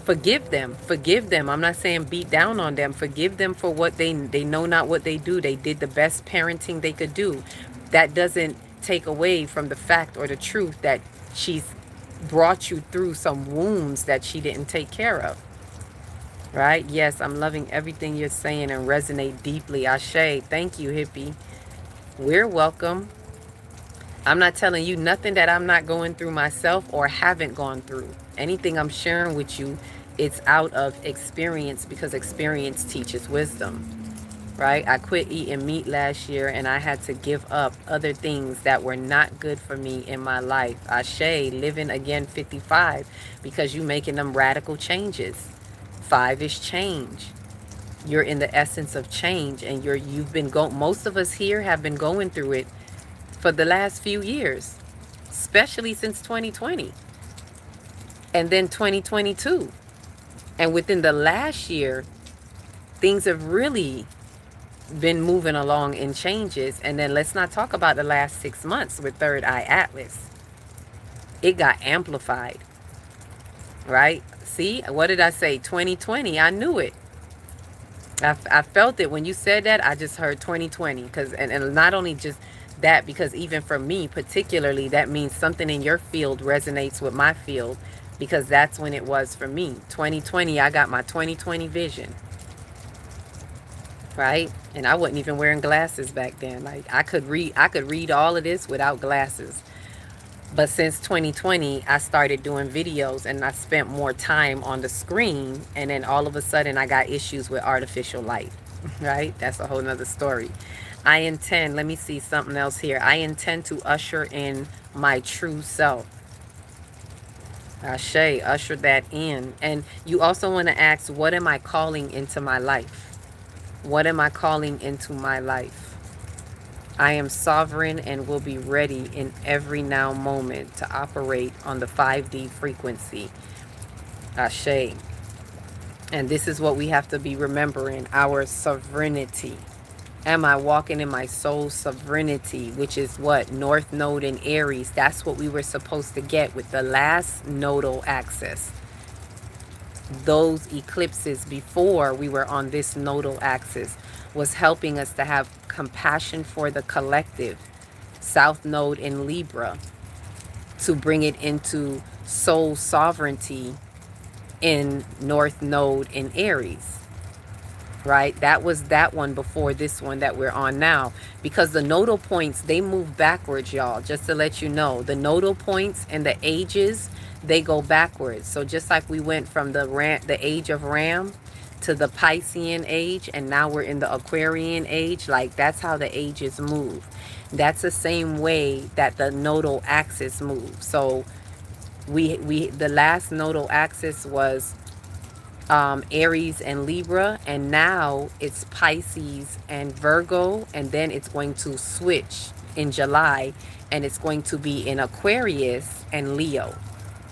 Forgive them. I'm not saying beat down on them. Forgive them for what they know not what they do. They did the best parenting they could do. That doesn't take away from the fact or the truth that she's brought you through some wounds that she didn't take care of. Right? Yes, I'm loving everything you're saying and resonate deeply. Ashe, thank you, hippie. We're welcome. I'm not telling you nothing that I'm not going through myself or haven't gone through. Anything I'm sharing with you, it's out of experience because experience teaches wisdom. Right? I quit eating meat last year and I had to give up other things that were not good for me in my life. Ashe, living again 55 because you making them radical changes. 5 is change. You're in the essence of change and you've been most of us here have been going through it for the last few years, especially since 2020 and then 2022. And within the last year, things have really been moving along in changes. And then let's not talk about the last 6 months with Third Eye Atlas. It got amplified, right? See, what did I say? 2020, I knew it. I felt it when you said that. I just heard 2020 because and not only just that, because even for me particularly, that means something in your field resonates with my field, because that's when it was for me. 2020, I got my 2020 vision, right? And I wasn't even wearing glasses back then. Like I could read all of this without glasses. But since 2020, I started doing videos and I spent more time on the screen. And then all of a sudden I got issues with artificial light, right? That's a whole nother story. I intend, let me see something else here. I intend to usher in my true self. Ashe, usher that in. And you also want to ask, what am I calling into my life? What am I calling into my life? I am sovereign and will be ready in every now moment to operate on the 5D frequency. Ashe. And this is what we have to be remembering, our sovereignty. Am I walking in my soul sovereignty, which is what? North Node in Aries. That's what we were supposed to get with the last nodal axis. Those eclipses before we were on this nodal axis was helping us to have compassion for the collective. South Node in Libra, to bring it into soul sovereignty in North Node in Aries. Right? That was that one before this one that we're on now. Because the nodal points, they move backwards, y'all. Just to let you know. The nodal points and the ages, they go backwards. So just like we went from the age of Ram to the Piscean age, and now we're in the Aquarian age, like that's how the ages move. That's the same way that the nodal axis moves. So the last nodal axis was Aries and Libra, and now it's Pisces and Virgo, and then it's going to switch in July and it's going to be in Aquarius and Leo.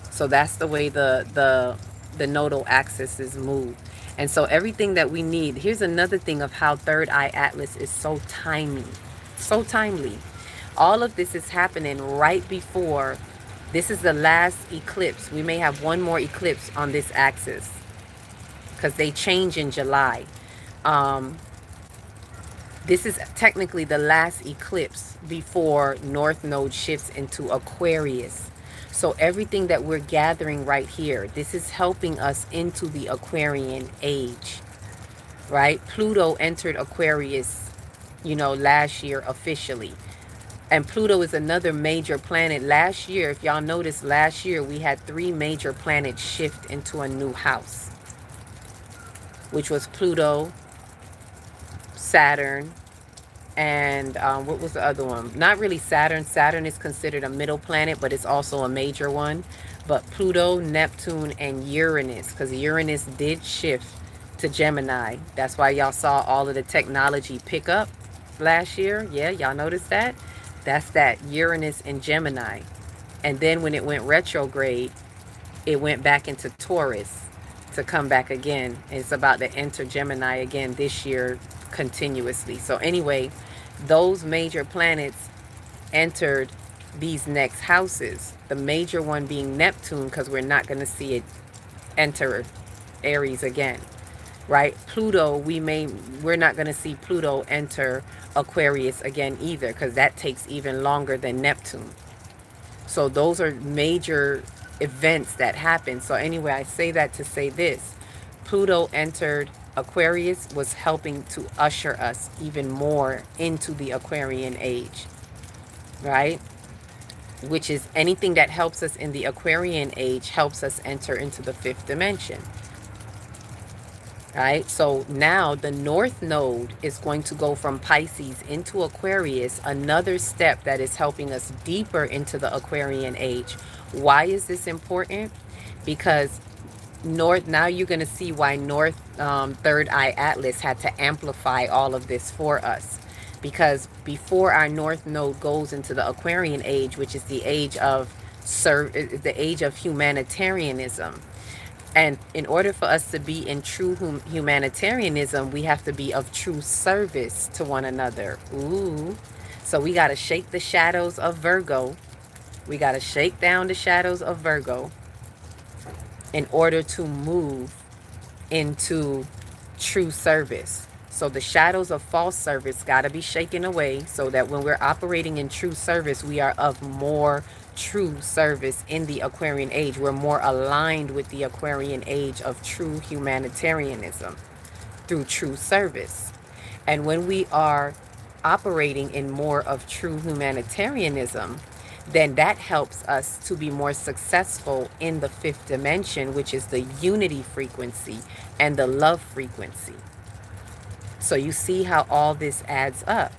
So that's the way the nodal axis is moved. And so everything that we need, here's another thing of how Third Eye Atlas is so timely. So timely. All of this is happening right before, this is the last eclipse. We may have one more eclipse on this axis because they change in July. This is technically the last eclipse before North Node shifts into Aquarius. So everything that we're gathering right here, this is helping us into the Aquarian age, right? Pluto entered Aquarius, last year officially. And Pluto is another major planet. Last year, if y'all noticed, last year we had 3 major planets shift into a new house, which was Pluto, Saturn, and what was the other one? Not really Saturn. Saturn is considered a middle planet, but it's also a major one. But Pluto, Neptune, and Uranus, because Uranus did shift to Gemini. That's why y'all saw all of the technology pick up last year. Yeah, y'all noticed that? That's that Uranus in Gemini. And then when it went retrograde, it went back into Taurus to come back again. It's about to enter Gemini again this year continuously. So anyway, those major planets entered these next houses. The major one being Neptune, because we're not going to see it enter Aries again, right? Pluto, we're not going to see Pluto enter Aquarius again either, because that takes even longer than Neptune. So those are major events that happen. So anyway, I say that to say this. Pluto entered Aquarius, was helping to usher us even more into the Aquarian age, right? Which is anything that helps us in the Aquarian age helps us enter into the fifth dimension. Right? So now the North Node is going to go from Pisces into Aquarius, another step that is helping us deeper into the Aquarian age. Why is this important? Because now you're going to see why North Third Eye Atlas had to amplify all of this for us. Because before our North Node goes into the Aquarian age, which is the age of humanitarianism, and in order for us to be in true humanitarianism, we have to be of true service to one another. Ooh. So we got to shake the shadows of Virgo. We got to shake down the shadows of Virgo in order to move into true service. So the shadows of false service got to be shaken away so that when we're operating in true service, we are of more true service in the Aquarian age. We're more aligned with the Aquarian age of true humanitarianism through true service. And when we are operating in more of true humanitarianism, then that helps us to be more successful in the fifth dimension, which is the unity frequency and the love frequency. So you see how all this adds up,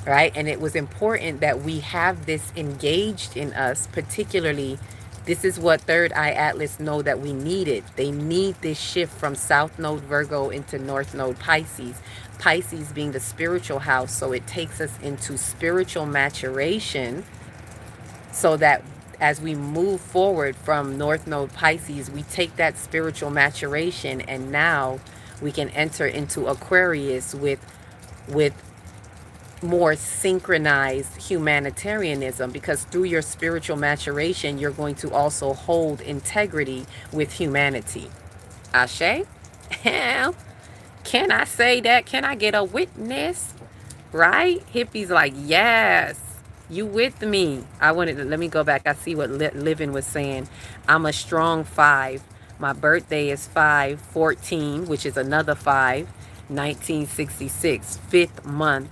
right? And it was important that we have this engaged in us, particularly. This is what Third Eye Atlas know that we needed. They need this shift from South Node Virgo into North Node Pisces. Pisces being the spiritual house, so it takes us into spiritual maturation, so that as we move forward from North Node Pisces, we take that spiritual maturation, and now we can enter into Aquarius with more synchronized humanitarianism, because through your spiritual maturation, you're going to also hold integrity with humanity. Ashe? Can I say that? Can I get a witness? Right? Hippie's like, yes, you with me. I wanted to, let me go back. I see what Living was saying. I'm a strong 5. My birthday is 5/14, which is another 5, 1966, 5th month,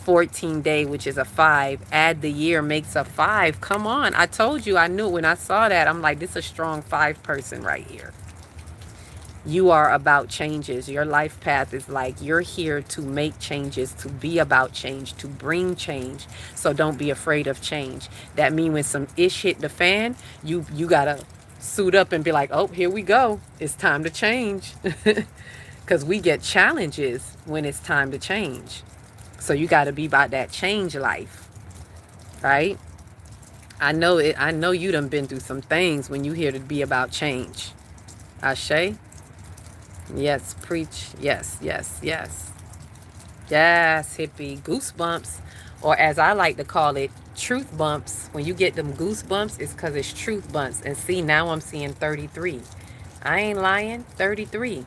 14 day, which is a 5. Add the year makes a 5. Come on. I told you, I knew when I saw that. I'm like, this is a strong 5 person right here. You are about changes. Your life path is like you're here to make changes, to be about change, to bring change. So don't be afraid of change. That means when some ish hit the fan, you gotta suit up and be like, oh, here we go. It's time to change. Because we get challenges when it's time to change. So you got to be about that change life, right? I know it. I know you done been through some things when you here to be about change. Ashe? Yes, preach. Yes, yes, yes. Yes, hippie. Goosebumps. Or as I like to call it, truth bumps. When you get them goosebumps, it's because it's truth bumps. And see, now I'm seeing 33. I ain't lying. 33.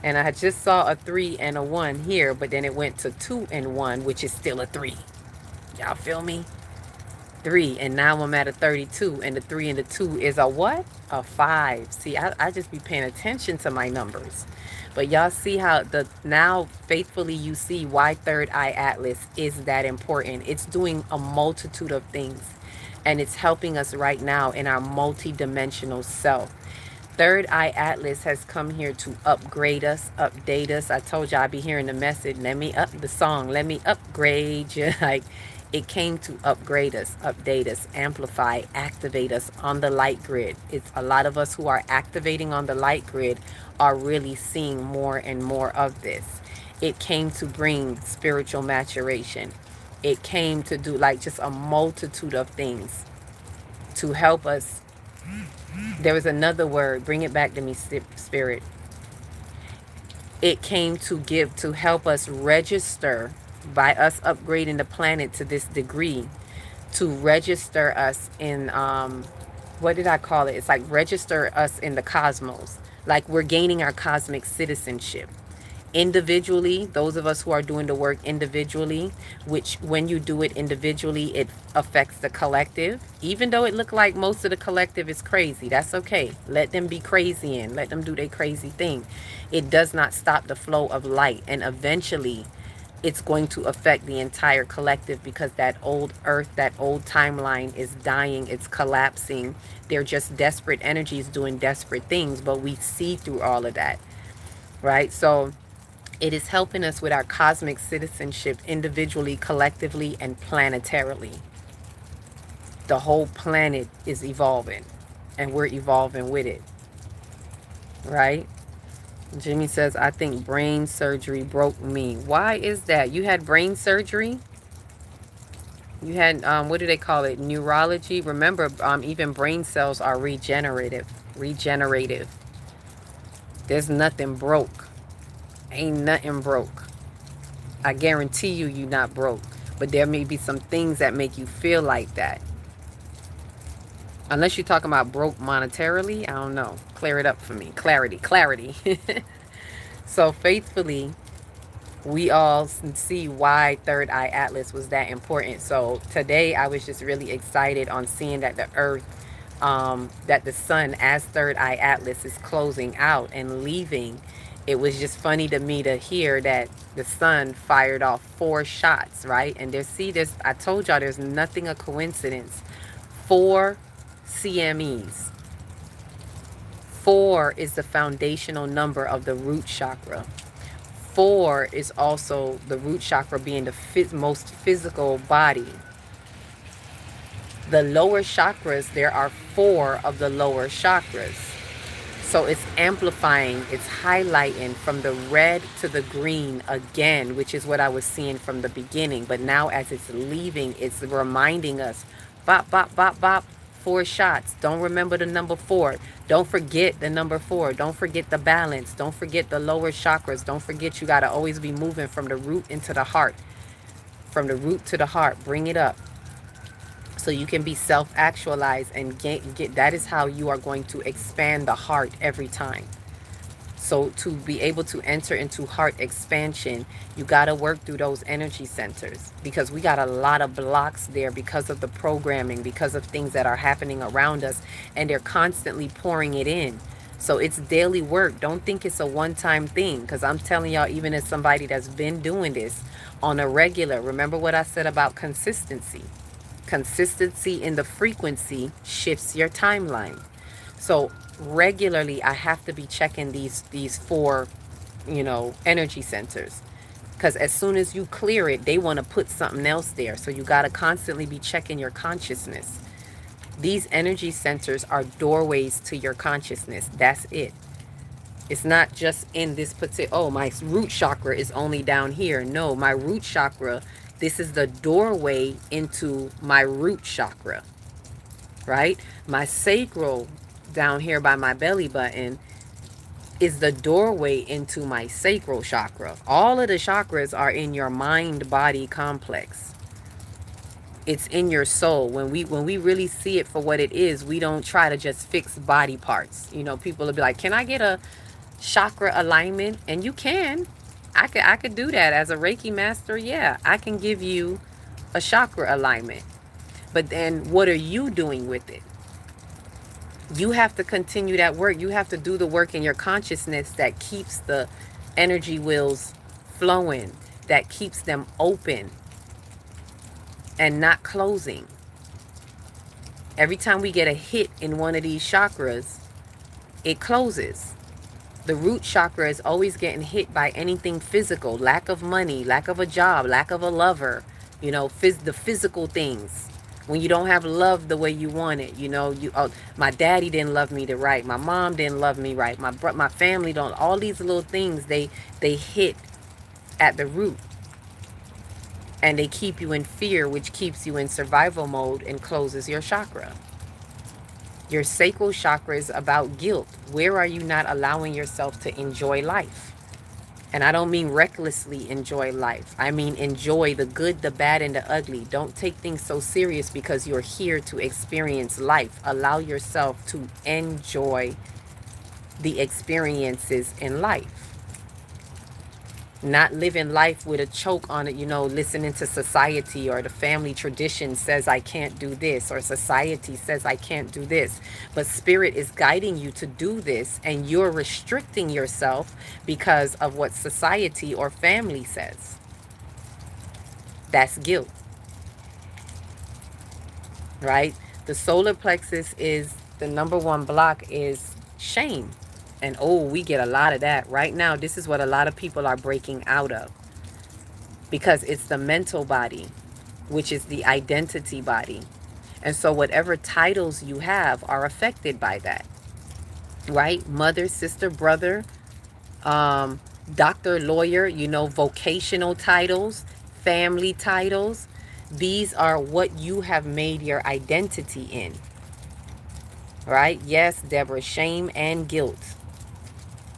And I just saw a 3 and a 1 here, but then it went to 2 and 1, which is still a 3. Y'all feel me? 3, and now I'm at a 32, and the 3 and the 2 is a what? A 5. See, I just be paying attention to my numbers. But y'all see how now faithfully you see why Third Eye Atlas is that important. It's doing a multitude of things, and it's helping us right now in our multi-dimensional self. Third Eye Atlas has come here to upgrade us, update us. I told y'all I'd be hearing the message, let me up the song, let me upgrade you. Like, it came to upgrade us, update us, amplify, activate us on the light grid. It's a lot of us who are activating on the light grid are really seeing more and more of this. It came to bring spiritual maturation. It came to do like just a multitude of things to help us. There was another word, bring it back to me, Spirit. It came to help us register, by us upgrading the planet to this degree, to register us in, what did I call it? It's like register us in the cosmos. Like we're gaining our cosmic citizenship. Individually, those of us who are doing the work individually, which when you do it individually, it affects the collective. Even though it looked like most of the collective is crazy, that's okay. Let them be crazy and let them do their crazy thing. It does not stop the flow of light, and eventually it's going to affect the entire collective, because that old earth, that old timeline is dying, it's collapsing. They're just desperate energies doing desperate things, but we see through all of that, right? So it is helping us with our cosmic citizenship individually, collectively, and planetarily. The whole planet is evolving, and we're evolving with it, right? Jimmy says, I think brain surgery broke me. Why is that? You had brain surgery? You had, what do they call it? Neurology? Remember, even brain cells are regenerative. Regenerative. There's nothing broke. Ain't nothing broke. I guarantee you, you're not broke. But there may be some things that make you feel like that. Unless you're talking about broke monetarily, I don't know. Clear it up for me. Clarity, clarity. So faithfully, we all see why Third Eye Atlas was that important. So today I was just really excited on seeing that the earth, that the sun as Third Eye Atlas is closing out and leaving. It was just funny to me to hear that the sun fired off 4 shots, right? And there's, I told y'all, there's nothing a coincidence. 4 CMEs. 4 is the foundational number of the root chakra. 4 is also the root chakra, being the most physical body. The lower chakras, there are 4 of the lower chakras. So it's amplifying, it's highlighting from the red to the green again, which is what I was seeing from the beginning. But now as it's leaving, it's reminding us, bop, bop, bop, bop, 4 shots. Don't remember the number 4. Don't forget the number 4. Don't forget the balance. Don't forget the lower chakras. Don't forget you got to always be moving from the root into the heart. From the root to the heart. Bring it up. So you can be self-actualized and get that is how you are going to expand the heart every time. So to be able to enter into heart expansion, you got to work through those energy centers, because we got a lot of blocks there because of the programming, because of things that are happening around us, and they're constantly pouring it in. So it's daily work. Don't think it's a one-time thing, because I'm telling y'all, even as somebody that's been doing this on a regular, remember what I said about consistency. Consistency in the frequency shifts your timeline. So regularly I have to be checking these 4, energy centers, because as soon as you clear it, they want to put something else there. So you got to constantly be checking your consciousness. These energy centers are doorways to your consciousness. That's it. It's not just in this particular, oh, my root chakra is only down here. No, my root chakra, this is the doorway into my root chakra, right? My sacral down here by my belly button is the doorway into my sacral chakra. All of the chakras are in your mind-body complex. It's in your soul. When we really see it for what it is, we don't try to just fix body parts. People will be like, can I get a chakra alignment? And you can. I could do that as a Reiki master. Yeah, I can give you a chakra alignment. But then what are you doing with it? You have to continue that work. You have to do the work in your consciousness that keeps the energy wheels flowing, that keeps them open and not closing. Every time we get a hit in one of these chakras, it closes. The root chakra is always getting hit by anything physical, lack of money, lack of a job, lack of a lover, the physical things. When you don't have love the way you want it, my daddy didn't love me right, my mom didn't love me right, my family don't. All these little things, they hit at the root, and they keep you in fear, which keeps you in survival mode and closes your chakra. Your sacral chakra is about guilt. Where are you not allowing yourself to enjoy life? And I don't mean recklessly enjoy life. I mean enjoy the good, the bad, and the ugly. Don't take things so serious, because you're here to experience life. Allow yourself to enjoy the experiences in life. Not living life with a choke on it, listening to society or the family tradition says I can't do this, or society says I can't do this. But spirit is guiding you to do this, and you're restricting yourself because of what society or family says. That's guilt, right? The solar plexus is the number one block is shame. And we get a lot of that right now. This is what a lot of people are breaking out of, because it's the mental body, which is the identity body. And so whatever titles you have are affected by that, right? Mother, sister, brother, doctor, lawyer, vocational titles, family titles. These are what you have made your identity in, right? Yes, Deborah, shame and guilt.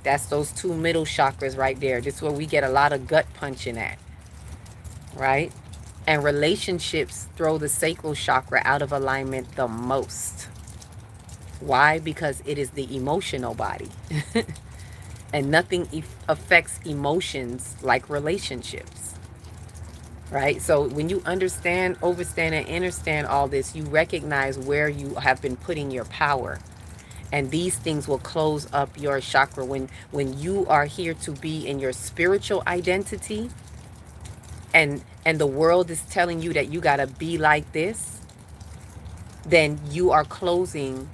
That's those two middle chakras right there. This is where we get a lot of gut punching at, right? And relationships throw the sacral chakra out of alignment the most. Why? Because it is the emotional body. And nothing affects emotions like relationships, right? So when you understand, overstand, and understand all this, you recognize where you have been putting your power. And these things will close up your chakra. When you are here to be in your spiritual identity, and the world is telling you that you got to be like this, then you are closing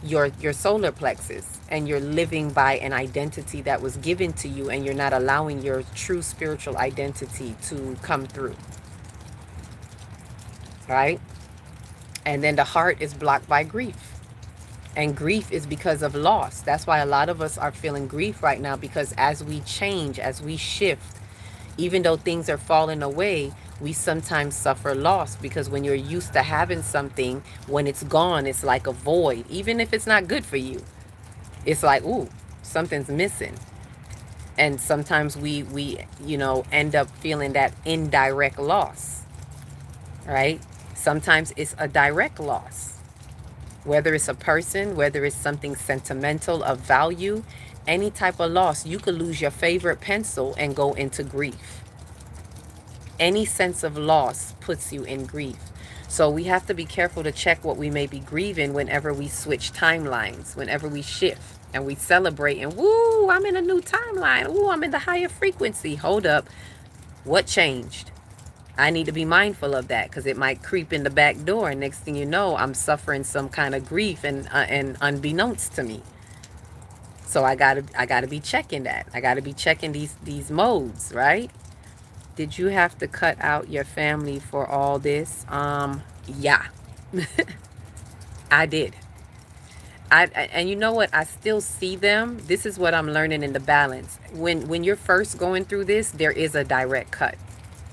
your solar plexus, and you're living by an identity that was given to you, and you're not allowing your true spiritual identity to come through, right? And then the heart is blocked by grief. And grief is because of loss. That's why a lot of us are feeling grief right now, because as we change, as we shift, even though things are falling away, we sometimes suffer loss, because when you're used to having something, when it's gone, it's like a void. Even if it's not good for you, it's like, ooh, something's missing. And sometimes we end up feeling that indirect loss, right? Sometimes it's a direct loss. Whether it's a person, whether it's something sentimental of value, any type of loss. You could lose your favorite pencil and go into grief. Any sense of loss puts you in grief. So we have to be careful to check what we may be grieving whenever we switch timelines, whenever we shift and we celebrate and, woo, I'm in a new timeline. Ooh, I'm in the higher frequency. Hold up. What changed? I need to be mindful of that, because it might creep in the back door, and next thing you know, I'm suffering some kind of grief and unbeknownst to me. So I gotta be checking that. I gotta be checking these modes, right? Did you have to cut out your family for all this? Yeah, I did. And you know what? I still see them. This is what I'm learning in the balance. When you're first going through this, there is a direct cut.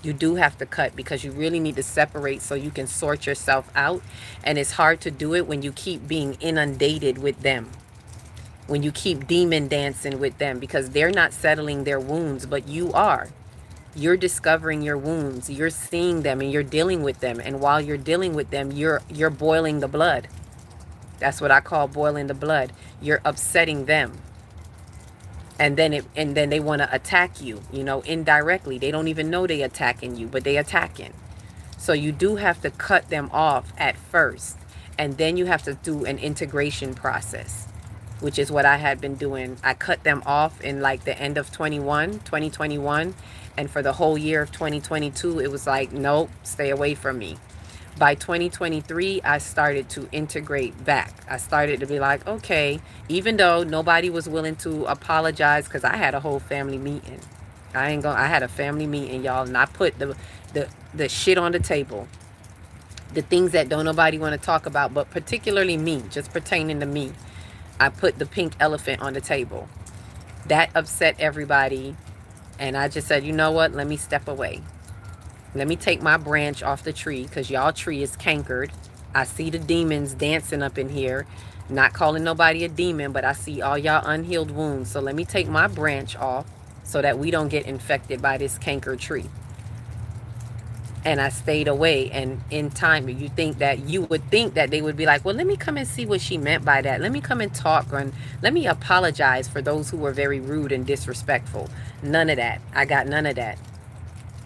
You do have to cut, because you really need to separate so you can sort yourself out. And it's hard to do it when you keep being inundated with them, when you keep demon dancing with them, because they're not settling their wounds, but you are. You're discovering your wounds, you're seeing them, and you're dealing with them. And while you're dealing with them, you're boiling the blood. That's what I call boiling the blood. You're upsetting them. And then they want to attack you, indirectly. They don't even know they attacking you, but they attacking. So you do have to cut them off at first, and then you have to do an integration process, which is what I had been doing. I cut them off in like the end of 2021, and for the whole year of 2022, it was like, nope, stay away from me. By 2023, I started to integrate back. I started to be like, okay, even though nobody was willing to apologize, because I had a whole family meeting. I had a family meeting, y'all, and I put the shit on the table. The things that don't nobody want to talk about, but particularly me, just pertaining to me. I put the pink elephant on the table. That upset everybody, and I just said, you know what? Let me step away. Let me take my branch off the tree, because y'all tree is cankered. I see the demons dancing up in here. Not calling nobody a demon, but I see all y'all unhealed wounds. So let me take my branch off so that we don't get infected by this canker tree. and I stayed away. And in time, you would think that they would be like, well, let me come and see what she meant by that. Let me come and talk, and let me apologize for those who were very rude and disrespectful. None of that. I got none of that.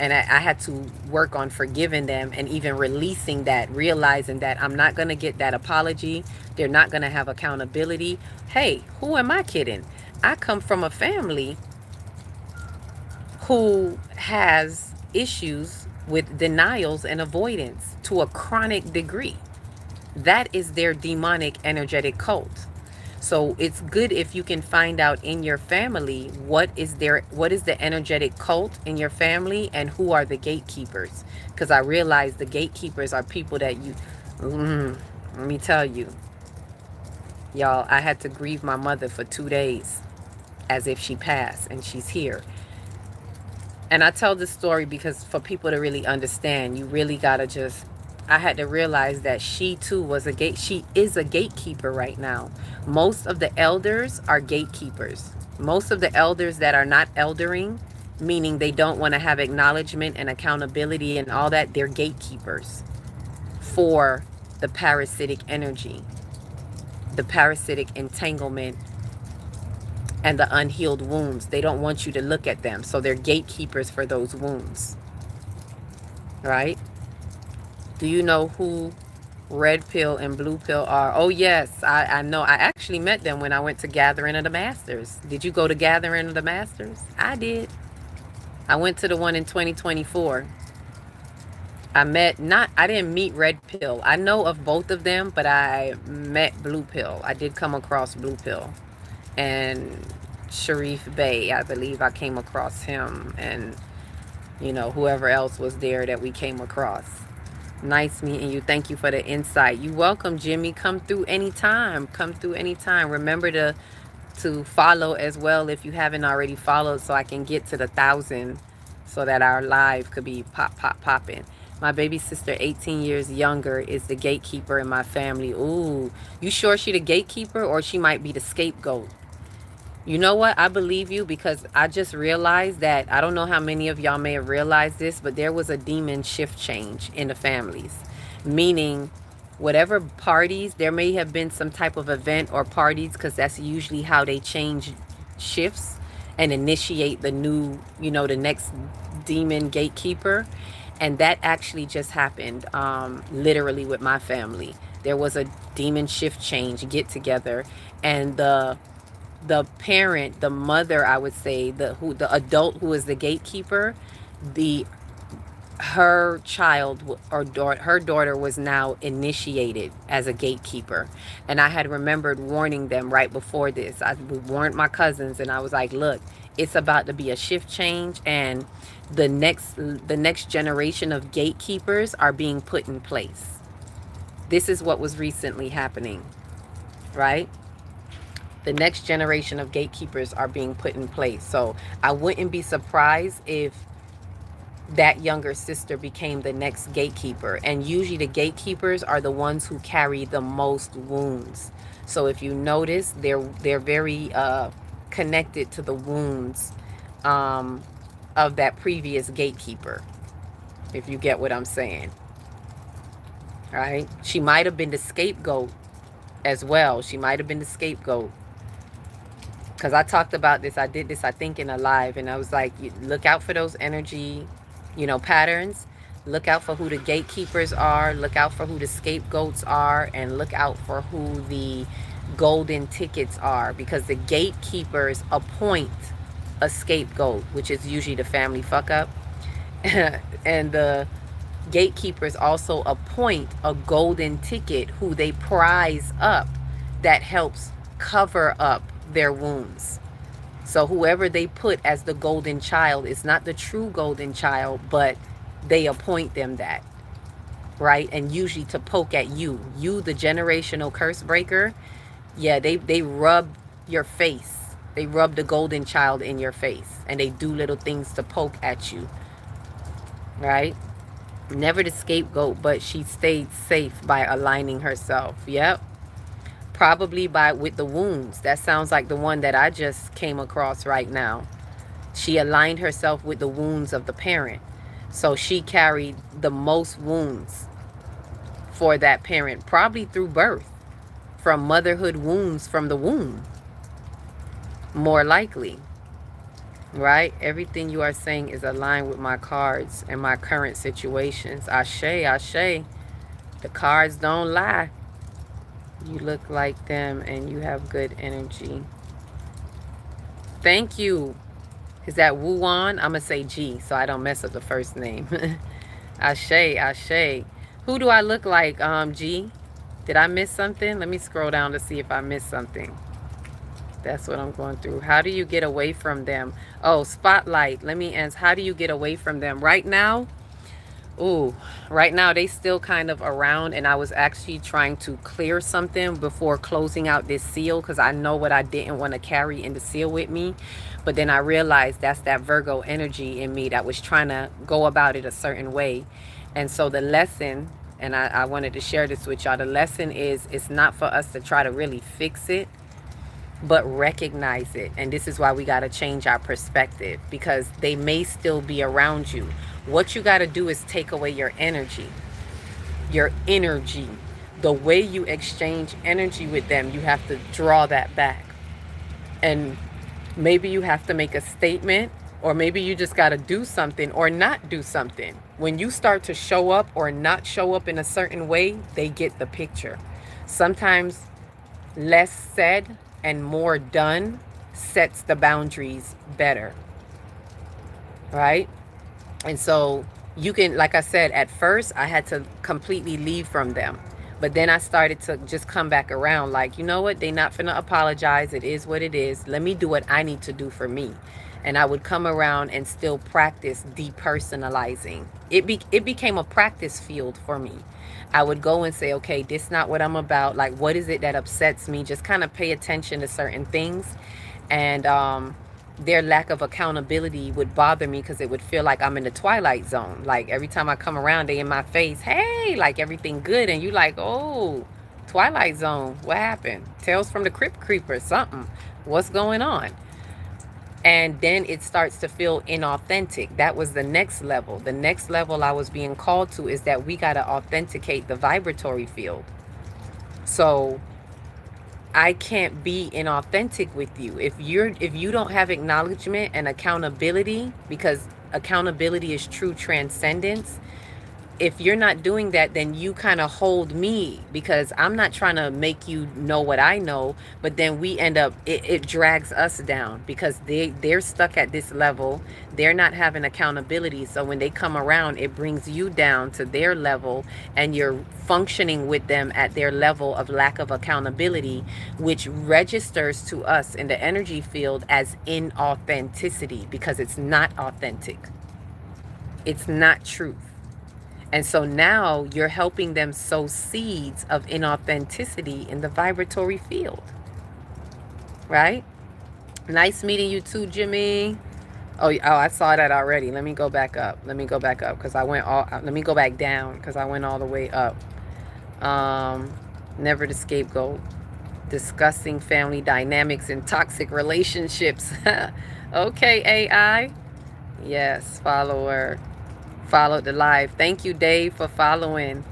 And I had to work on forgiving them and even releasing that, realizing that I'm not going to get that apology. They're not going to have accountability. Hey, who am I kidding? I come from a family who has issues with denials and avoidance to a chronic degree. That is their demonic energetic cult. So it's good if you can find out in your family what is the energetic cult in your family and who are the gatekeepers. Because I realize the gatekeepers are people that let me tell you, y'all, I had to grieve my mother for 2 days as if she passed, and she's here. And I tell this story because for people to really understand, you really gotta just, I had to realize that she too she is a gatekeeper right now. Most of the elders are gatekeepers. Most of the elders that are not eldering, meaning they don't want to have acknowledgement and accountability and all that, they're gatekeepers for the parasitic energy, the parasitic entanglement, and the unhealed wounds. They don't want you to look at them. So they're gatekeepers for those wounds. Right? Do you know who Red Pill and Blue Pill are? Oh, yes. I know. I actually met them when I went to Gathering of the Masters. Did you go to Gathering of the Masters? I did. I went to the one in 2024. I didn't meet Red Pill. I know of both of them, but I met Blue Pill. I did come across Blue Pill. And Sharif Bey, I believe I came across him, and whoever else was there that we came across. Nice meeting you. Thank you for the insight. You welcome, Jimmy. Come through anytime. Remember to follow as well if you haven't already followed, so I can get to the 1,000 so that our live could be popping. My baby sister, 18 years younger, is the gatekeeper in my family. Ooh, you sure she the gatekeeper, or she might be the scapegoat? You know what? I believe you, because I just realized that, I don't know how many of y'all may have realized this, but there was a demon shift change in the families. Meaning, whatever parties, there may have been some type of event or parties, because that's usually how they change shifts and initiate the new, the next demon gatekeeper. And that actually just happened, literally with my family. There was a demon shift change get together, and the parent, the mother, I would say, the adult who is the gatekeeper, her child or her daughter was now initiated as a gatekeeper. And I had remembered warning them right before this. I warned my cousins, and I was like, look, it's about to be a shift change, and the next generation of gatekeepers are being put in place. This is what was recently happening, right? The next generation of gatekeepers are being put in place. So I wouldn't be surprised if that younger sister became the next gatekeeper. And usually the gatekeepers are the ones who carry the most wounds. So if you notice, they're very connected to the wounds of that previous gatekeeper, if you get what I'm saying. All right? She might have been the scapegoat as well. She might have been the scapegoat. Because I talked about this, I did this, I think, in a live, and I was like, look out for those energy, patterns. Look out for who the gatekeepers are. Look out for who the scapegoats are. And look out for who the golden tickets are. Because the gatekeepers appoint a scapegoat, which is usually the family fuck up. And the gatekeepers also appoint a golden ticket who they prize up, that helps cover up their wounds. So whoever they put as the golden child is not the true golden child, but they appoint them that, right? And usually to poke at you, the generational curse breaker. Yeah, they rub your face. They rub the golden child in your face, and they do little things to poke at you, right? Never the scapegoat, but she stayed safe by aligning herself. Yep. Probably with the wounds. That sounds like the one that I just came across right now. She aligned herself with the wounds of the parent. So she carried the most wounds for that parent, probably through birth, from motherhood wounds from the womb, more likely. Right? Everything you are saying is aligned with my cards and my current situations. Ashe, ashe. The cards don't lie. You look like them and you have good energy. Thank you. Is that Wuan? I'm going to say G so I don't mess up the first name. Ashe, ashe. Who do I look like, G? Did I miss something? Let me scroll down to see if I missed something. That's what I'm going through. How do you get away from them? Oh, spotlight. Let me answer. How do you get away from them? Right now, ooh, right now they still kind of around, and I was actually trying to clear something before closing out this seal because I know what I didn't want to carry in the seal with me. But then I realized that's that Virgo energy in me that was trying to go about it a certain way. And so the lesson, and I wanted to share this with y'all, the lesson is it's not for us to try to really fix it, but recognize it. And this is why we got to change our perspective, because they may still be around you. What you got to do is take away your energy. Your energy. The way you exchange energy with them, you have to draw that back. And maybe you have to make a statement, or maybe you just got to do something or not do something. When you start to show up or not show up in a certain way, they get the picture. Sometimes less said and more done sets the boundaries better, right? And so you can, like I said, at first I had to completely leave from them, but then I started to just come back around, like, you know what, they not finna apologize, it is what it is, let me do what I need to do for me. And I would come around and still practice depersonalizing. It became a practice field for me. I would go and say, okay, this is not what I'm about. Like, what is it that upsets me? Just kind of pay attention to certain things. And their lack of accountability would bother me because it would feel like I'm in the twilight zone. Like, every time I come around, they in my face, hey, like everything good. And you like, oh, twilight zone, what happened? Tales from the Crypt Keeper, something. What's going on? And then it starts to feel inauthentic. That was the next level. The next level I was being called to is that we got to authenticate the vibratory field. So I can't be inauthentic with you if you don't have acknowledgement and accountability, because accountability is true transcendence. If you're not doing that, then you kind of hold me, because I'm not trying to make you know what I know, but then we end up, it drags us down because they're stuck at this level. They're not having accountability. So when they come around, it brings you down to their level, and you're functioning with them at their level of lack of accountability, which registers to us in the energy field as inauthenticity, because it's not authentic. It's not truth. And so now you're helping them sow seeds of inauthenticity in the vibratory field. Right? Nice meeting you too, Jimmy. Oh, I saw that already. Let me go back up. Let me go back up because I went all, let me go back down because I went all the way up. Never the scapegoat. Discussing family dynamics and toxic relationships. Okay, AI. Yes, follower. Followed the live. Thank you, Dave, for following.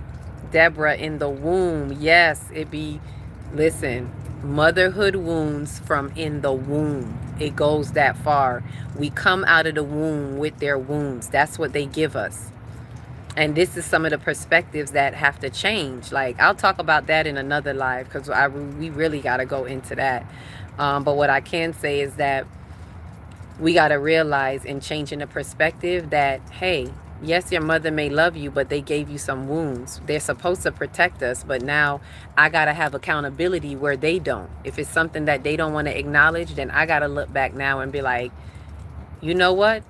Deborah in the womb. Yes, it be, listen, motherhood wounds from in the womb. It goes that far. We come out of the womb with their wounds. That's what they give us. And this is some of the perspectives that have to change. Like, I'll talk about that in another live because we really got to go into that. But what I can say is that we got to realize in changing the perspective that, hey, yes, your mother may love you, but they gave you some wounds. They're supposed to protect us, but now I got to have accountability where they don't. If it's something that they don't want to acknowledge, then I got to look back now and be like, you know what?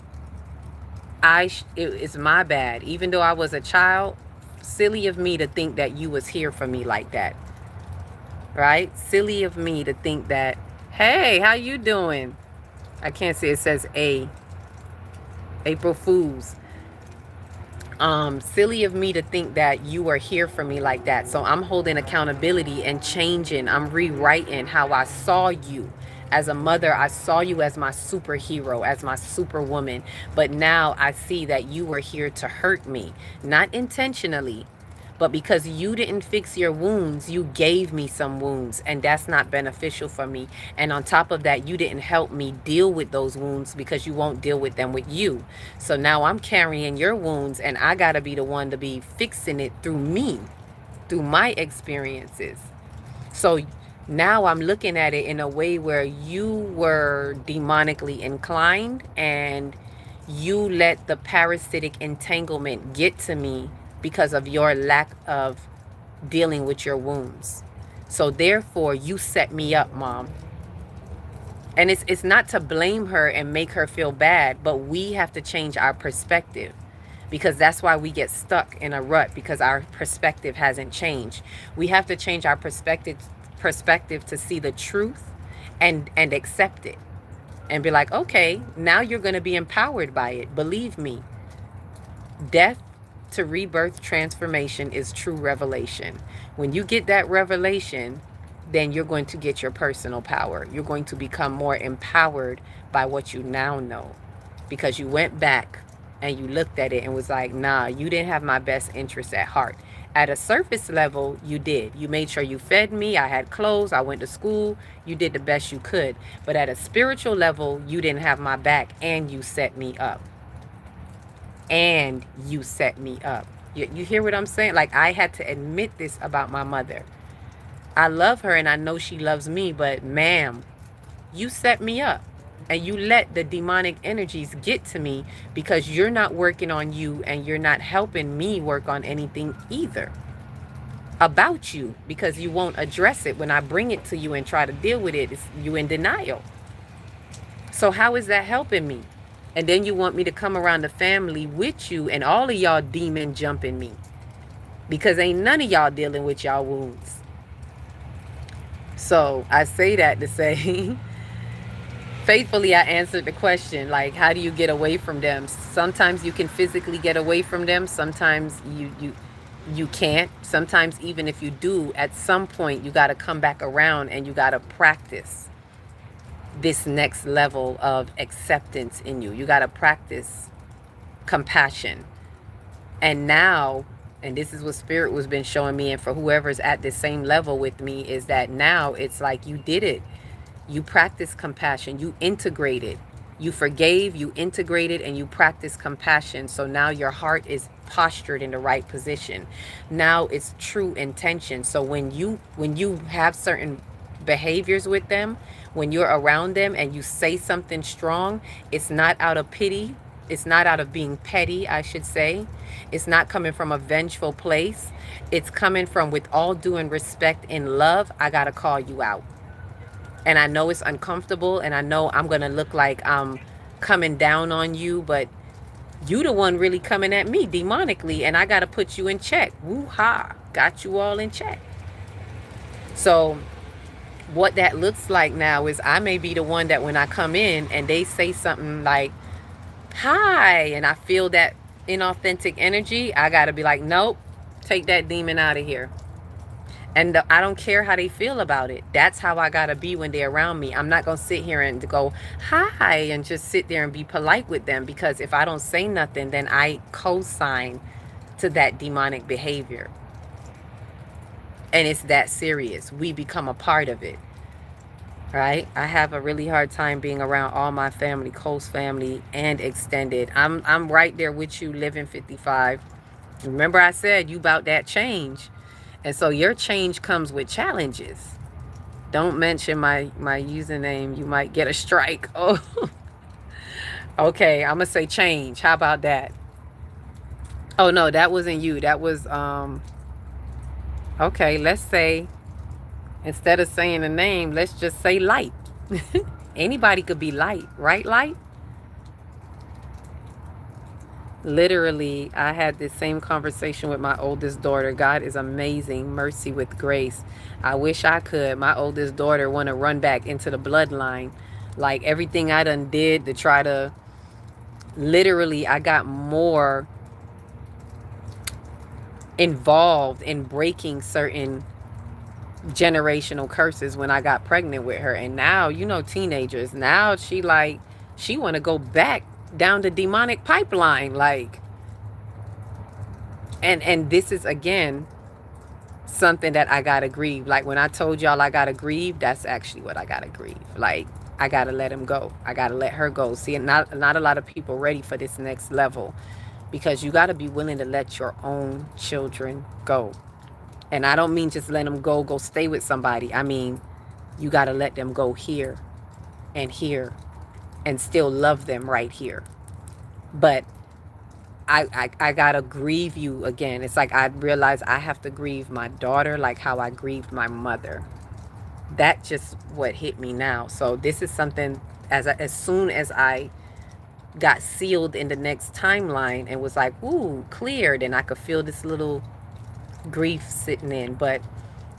It's my bad. Even though I was a child, silly of me to think that you was here for me like that. Right? Silly of me to think that, hey, how you doing? I can't see, it says A. April Fools. Silly of me to think that you are here for me like that. So I'm holding accountability and changing. I'm rewriting how I saw you As a mother, I saw you as my superhero, as my superwoman. But now I see that you were here to hurt me, not intentionally, but because you didn't fix your wounds, you gave me some wounds, and that's not beneficial for me. And on top of that, you didn't help me deal with those wounds because you won't deal with them with you. So now I'm carrying your wounds, and I got to be the one to be fixing it through me, through my experiences. So now I'm looking at it in a way where you were demonically inclined and you let the parasitic entanglement get to me because of your lack of dealing with your wounds. So therefore, you set me up, Mom. And it's not to blame her and make her feel bad, but we have to change our perspective, because that's why we get stuck in a rut, because our perspective hasn't changed. We have to change our perspective to see the truth and accept it and be like, okay, now you're going to be empowered by it. Believe me, death to rebirth transformation is true revelation. When you get that revelation, then you're going to get your personal power. You're going to become more empowered by what you now know, because you went back and you looked at it and was like, nah, you didn't have my best interest at heart. At a surface level, you did. You made sure you fed me. I had clothes. I went to school. You did the best you could. But at a spiritual level, you didn't have my back, and you set me up. And you set me up. You hear what I'm saying? Like, I had to admit this about my mother. I love her and I know she loves me, but ma'am, you set me up. And you let the demonic energies get to me because you're not working on you, and you're not helping me work on anything either about you, because you won't address it. When I bring it to you and try to deal with it, it's you in denial. So how is that helping me? And then you want me to come around the family with you, and all of y'all demon jumping me because ain't none of y'all dealing with y'all wounds. So I say that to say faithfully, I answered the question, like, how do you get away from them? Sometimes you can physically get away from them. Sometimes you can't. Sometimes even if you do, at some point you got to come back around and you got to practice this next level of acceptance in you. You got to practice compassion. And now, and this is what Spirit was been showing me, and for whoever's at the same level with me, is that now it's like you did it. You practice compassion. You integrated. You forgave, you integrated, and you practice compassion. So now your heart is postured in the right position. Now it's true intention. So when you have certain behaviors with them, when you're around them and you say something strong, it's not out of pity. It's not out of being petty, I should say. It's not coming from a vengeful place. It's coming from, with all due and respect and love, I got to call you out. And I know it's uncomfortable, and I know I'm going to look like I'm coming down on you, but you the one really coming at me demonically, and I got to put you in check. Woo-ha. Got you all in check. So what that looks like now is I may be the one that when I come in and they say something like, hi, and I feel that inauthentic energy, I got to be like, nope, take that demon out of here. And I don't care how they feel about it. That's how I got to be when they're around me. I'm not going to sit here and go, hi, and just sit there and be polite with them, because if I don't say nothing, then I co-sign to that demonic behavior. And it's that serious. We become a part of it. Right? I have a really hard time being around all my family, close family and extended. I'm right there with you, living 55. Remember I said you about that change. And so your change comes with challenges. Don't mention my username. You might get a strike. Oh, okay. I'm going to say change. How about that? Oh, no, that wasn't you. That was, okay, let's say, instead of saying the name, let's just say Light. Anybody could be Light, right, Light? Literally, I had this same conversation with my oldest daughter. God is amazing. Mercy with grace. I wish I could. My oldest daughter want to run back into the bloodline. Like everything I done did to try to, literally, I got more involved in breaking certain generational curses when I got pregnant with her. And now, you know, teenagers, now she want to go back down the demonic pipeline. Like, and this is again something that I gotta grieve. Like when I told y'all I gotta grieve, that's actually what I gotta grieve. Like I gotta let him go. I gotta let her go. See, not a lot of people ready for this next level, because you gotta be willing to let your own children go. And I don't mean just let them go stay with somebody. I mean, you gotta let them go here and here and still love them right here. But I gotta grieve you again. It's like I realize I have to grieve my daughter like how I grieved my mother. That just what hit me now. So this is something as soon as I got sealed in the next timeline and was like, ooh, cleared, and I could feel this little grief sitting in. But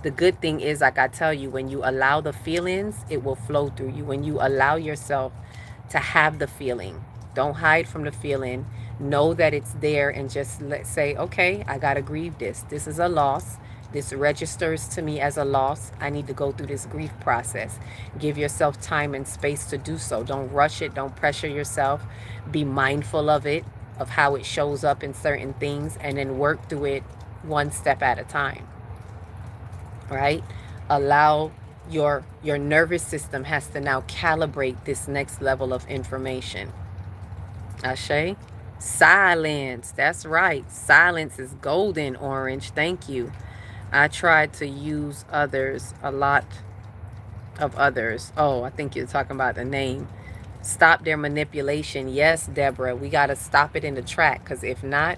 the good thing is, like I tell you, when you allow the feelings, it will flow through you. When you allow yourself to have the feeling, don't hide from the feeling. Know that it's there and just let's say, okay, I got to grieve this. This is a loss. This registers to me as a loss. I need to go through this grief process. Give yourself time and space to do so. Don't rush it. Don't pressure yourself. Be mindful of it, of how it shows up in certain things, and then work through it one step at a time. Right? Allow your nervous system has to now calibrate this next level of information. Ashe? Silence. That's right. Silence is golden, Orange. Thank you. I tried to use others, a lot of others. Oh, I think you're talking about the name. Stop their manipulation. Yes, Deborah, we got to stop it in the track, because if not,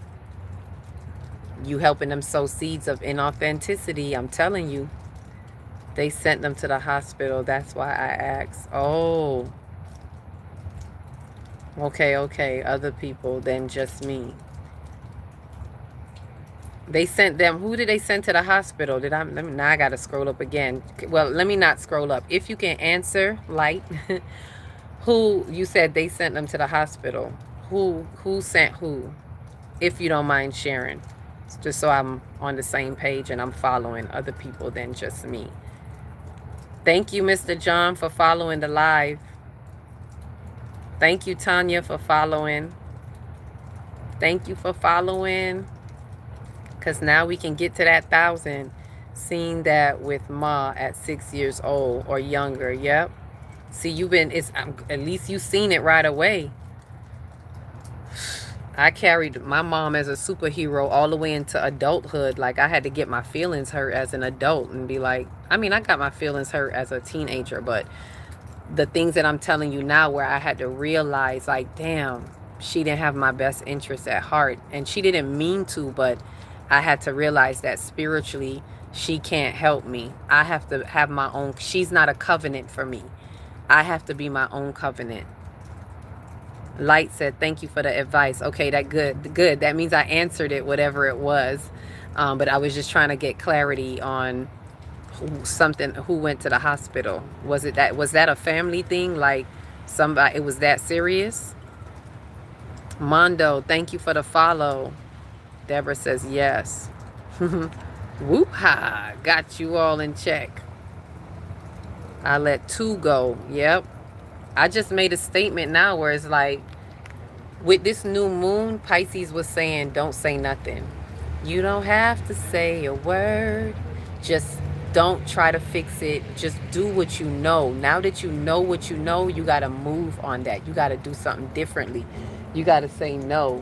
you helping them sow seeds of inauthenticity. I'm telling you. They sent them to the hospital. That's why I asked. Oh. Okay. Other people than just me. They sent them. Who did they send to the hospital? Now I got to scroll up again. Well, let me not scroll up. If you can answer, Light. Who, you said they sent them to the hospital. Who sent who? If you don't mind sharing. Just so I'm on the same page and I'm following other people than just me. Thank you, Mr. John, for following the live. Thank you, Tanya, for following. Thank you for following. Because now we can get to that 1,000. Seeing that with Ma at 6 years old or younger. Yep. See, you've been, at least you've seen it right away. I carried my mom as a superhero all the way into adulthood. Like, I had to get my feelings hurt as an adult and be like, I mean, I got my feelings hurt as a teenager, but the things that I'm telling you now, where I had to realize, like, damn, she didn't have my best interests at heart. And she didn't mean to, but I had to realize that spiritually, she can't help me. I have to have my own. She's not a covenant for me. I have to be my own covenant. Light said, thank you for the advice. Okay, that good. That means I answered it, whatever it was. But I was just trying to get clarity on who went to the hospital. Was that a family thing? Like somebody, it was that serious? Mondo, thank you for the follow. Deborah says yes. Whoop-ha, got you all in check. I let 2 go. Yep. I just made a statement now where it's like, with this new moon, Pisces was saying, don't say nothing. You don't have to say a word. Just don't try to fix it. Just do what you know. Now that you know what you know, you got to move on that. You got to do something differently. You got to say no.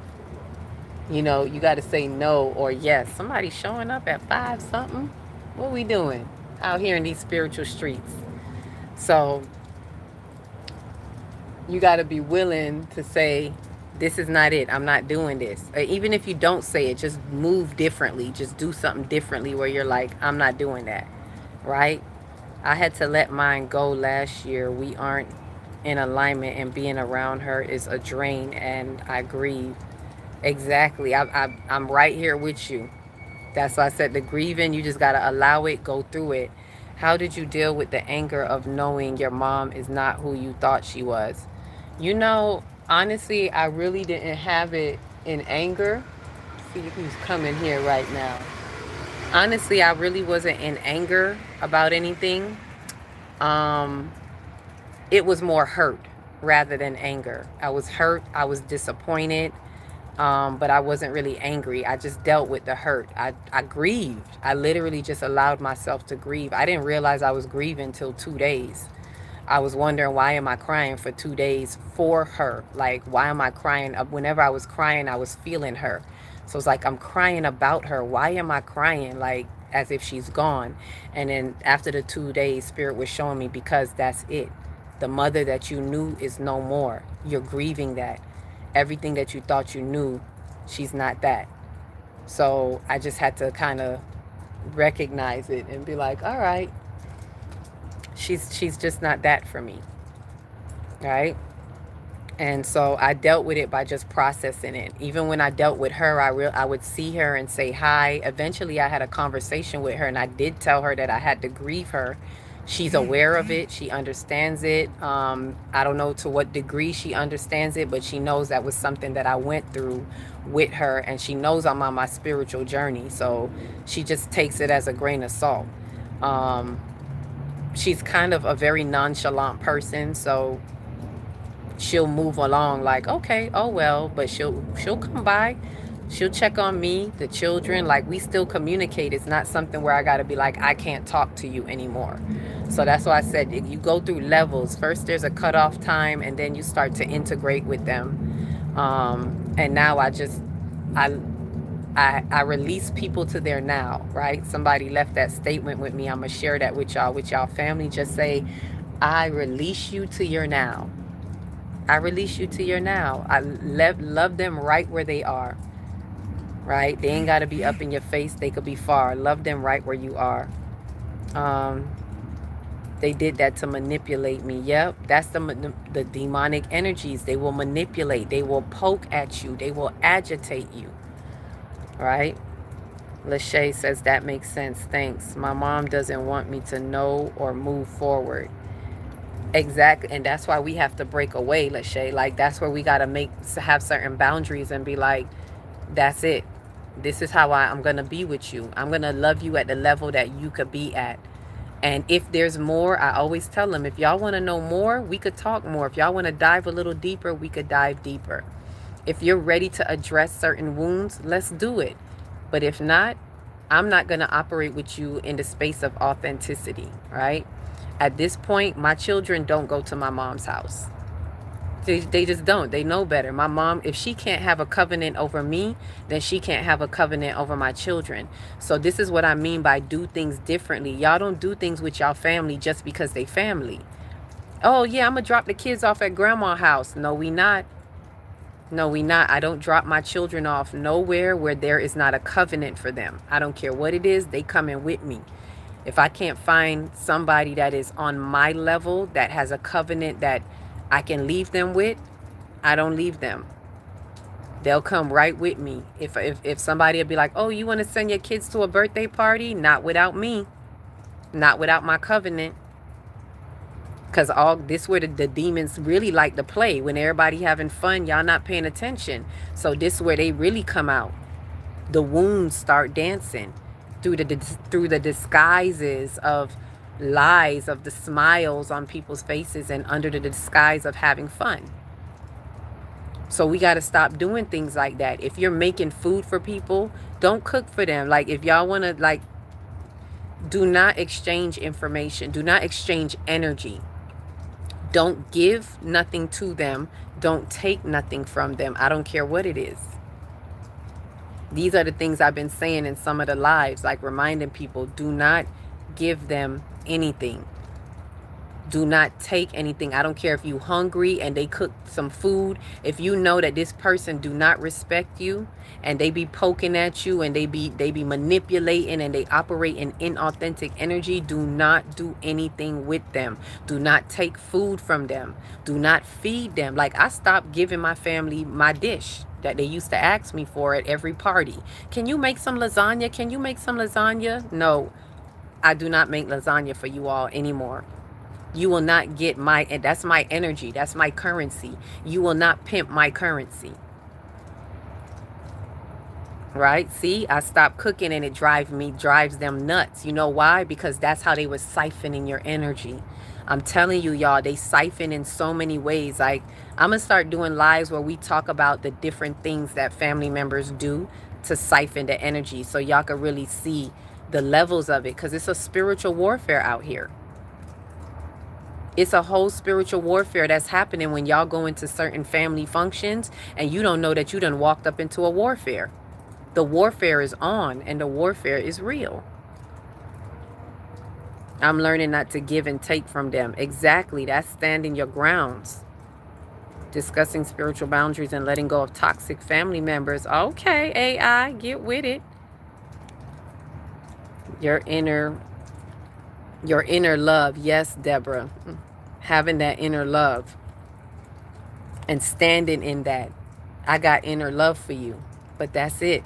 You know, you got to say no or yes. Somebody showing up at 5 something. What we doing out here in these spiritual streets? So you got to be willing to say, this is not it. I'm not doing this. Or even if you don't say it, just move differently. Just do something differently where you're like, I'm not doing that. Right? I had to let mine go last year. We aren't in alignment, and being around her is a drain, and I grieve. Exactly. I'm right here with you. That's why I said the grieving, you just got to allow it, go through it. How did you deal with the anger of knowing your mom is not who you thought she was? You know, honestly, I really didn't have it in anger. See who's coming here right now. Honestly, I really wasn't in anger about anything. Um, it was more hurt rather than anger. I was hurt. I was disappointed. But I wasn't really angry. I just dealt with the hurt. I grieved. I literally just allowed myself to grieve. I didn't realize I was grieving till 2 days. I was wondering, why am I crying for 2 days for her? Like, why am I crying? Whenever I was crying, I was feeling her. So it's like, I'm crying about her. Why am I crying? Like, as if she's gone. And then after the 2 days, Spirit was showing me, because that's it. The mother that you knew is no more. You're grieving that. Everything that you thought you knew, she's not that. So I just had to kind of recognize it and be like, all right, she's just not that for me, right? And so I dealt with it by just processing it. Even when I dealt with her, I would see her and say hi. Eventually, I had a conversation with her, and I did tell her that I had to grieve her. She's aware of it. She understands it. I don't know to what degree she understands it, but she knows that was something that I went through with her, and she knows I'm on my spiritual journey. So she just takes it as a grain of salt. Um, she's kind of a very nonchalant person, so she'll move along like, okay, oh well, but she'll come by, she'll check on me, the children, like we still communicate. It's not something where I got to be like, I can't talk to you anymore. So that's why I said, you go through levels. First there's a cutoff time, and then you start to integrate with them. And now I I release people to their now, right? Somebody left that statement with me. I'm gonna share that with y'all family. Just say, I release you to your now. I release you to your now. I love them right where they are, right? They ain't got to be up in your face. They could be far. Love them right where you are. Um, they did that to manipulate me. Yep, that's the demonic energies. They will manipulate. They will poke at you. They will agitate you, right? Lachey says, that makes sense. Thanks. My mom doesn't want me to know or move forward. Exactly. And that's why we have to break away, Lachey. Like, that's where we got to have certain boundaries and be like, that's it. This is how I'm going to be with you. I'm going to love you at the level that you could be at. And if there's more, I always tell them, if y'all want to know more, we could talk more. If y'all want to dive a little deeper, we could dive deeper. If you're ready to address certain wounds, let's do it. But if not, I'm not going to operate with you in the space of authenticity, right? At this point, my children don't go to my mom's house. They just don't. They know better. My mom, if she can't have a covenant over me, then she can't have a covenant over my children. So this is what I mean by do things differently. Y'all don't do things with y'all family just because they family. Oh, yeah, I'm going to drop the kids off at grandma's house. No, we not. No, we not. I don't drop my children off nowhere where there is not a covenant for them. I don't care what it is. They coming with me. If I can't find somebody that is on my level, that has a covenant that I can leave them with, I don't leave them. They'll come right with me. If somebody will be like, oh, you want to send your kids to a birthday party? Not without me. Not without my covenant. Because all this where the demons really like to play. When everybody having fun, y'all not paying attention. So this where they really come out. The wounds start dancing through the disguises of lies, of the smiles on people's faces, and under the disguise of having fun. So we got to stop doing things like that. If you're making food for people, don't cook for them. Like, if y'all want to, like, do not exchange information. Do not exchange energy. Don't give nothing to them. Don't take nothing from them. I don't care what it is. These are the things I've been saying in some of the lives, like reminding people, do not give them anything. Do not take anything. I don't care if you hungry and they cook some food. If you know that this person do not respect you, and they be poking at you, and they be manipulating, and they operate in inauthentic energy, do not do anything with them. Do not take food from them. Do not feed them. Like, I stopped giving my family my dish that they used to ask me for at every party. Can you make some lasagna? Can you make some lasagna? No, I do not make lasagna for you all anymore. You will not get my, and that's my energy. That's my currency. You will not pimp my currency. right? See, I stopped cooking and it drives them nuts. You know why? Because that's how they were siphoning your energy. I'm telling you, y'all, they siphon in so many ways. Like, I'm gonna start doing lives where we talk about the different things that family members do to siphon the energy, so y'all can really see the levels of it, because it's a spiritual warfare out here. It's a whole spiritual warfare that's happening when y'all go into certain family functions and you don't know that you done walked up into a warfare. The warfare is on and the warfare is real. I'm learning not to give and take from them. Exactly. That's standing your grounds. Discussing spiritual boundaries and letting go of toxic family members. Okay, AI, get with it. Your inner love. Yes, Deborah. Having that inner love and standing in that. I got inner love for you. But that's it.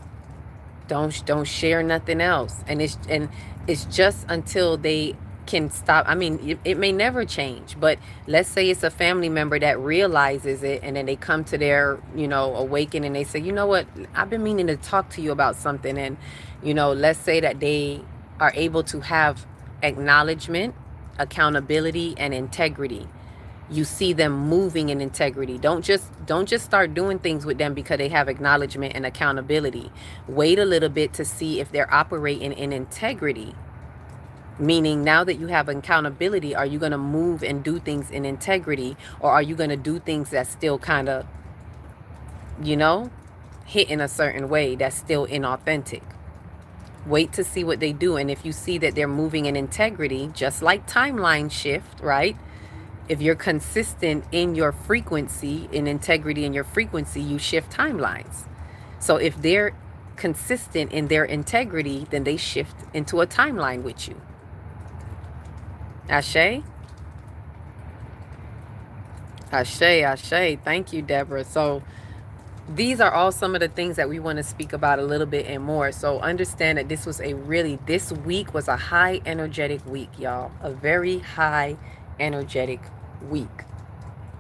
Don't share nothing else. And it's just until they can stop. I mean, it may never change, but let's say it's a family member that realizes it, and then they come to their, awakening, and they say, you know what, I've been meaning to talk to you about something. And let's say that they are able to have acknowledgement, accountability, and integrity. You see them moving in integrity. Don't just start doing things with them because they have acknowledgement and accountability. Wait a little bit to see if they're operating in integrity. Meaning, now that you have accountability, are you going to move and do things in integrity, or are you going to do things that still kind of, hit in a certain way that's still inauthentic? Wait to see what they do. And if you see that they're moving in integrity, just like timeline shift, right? If you're consistent in your frequency, in integrity in your frequency, you shift timelines. So if they're consistent in their integrity, then they shift into a timeline with you. Ashe? Ashe, Ashe. Thank you, Deborah. So these are all some of the things that we want to speak about a little bit and more. So understand that this week was a high energetic week, y'all. A very high energetic week.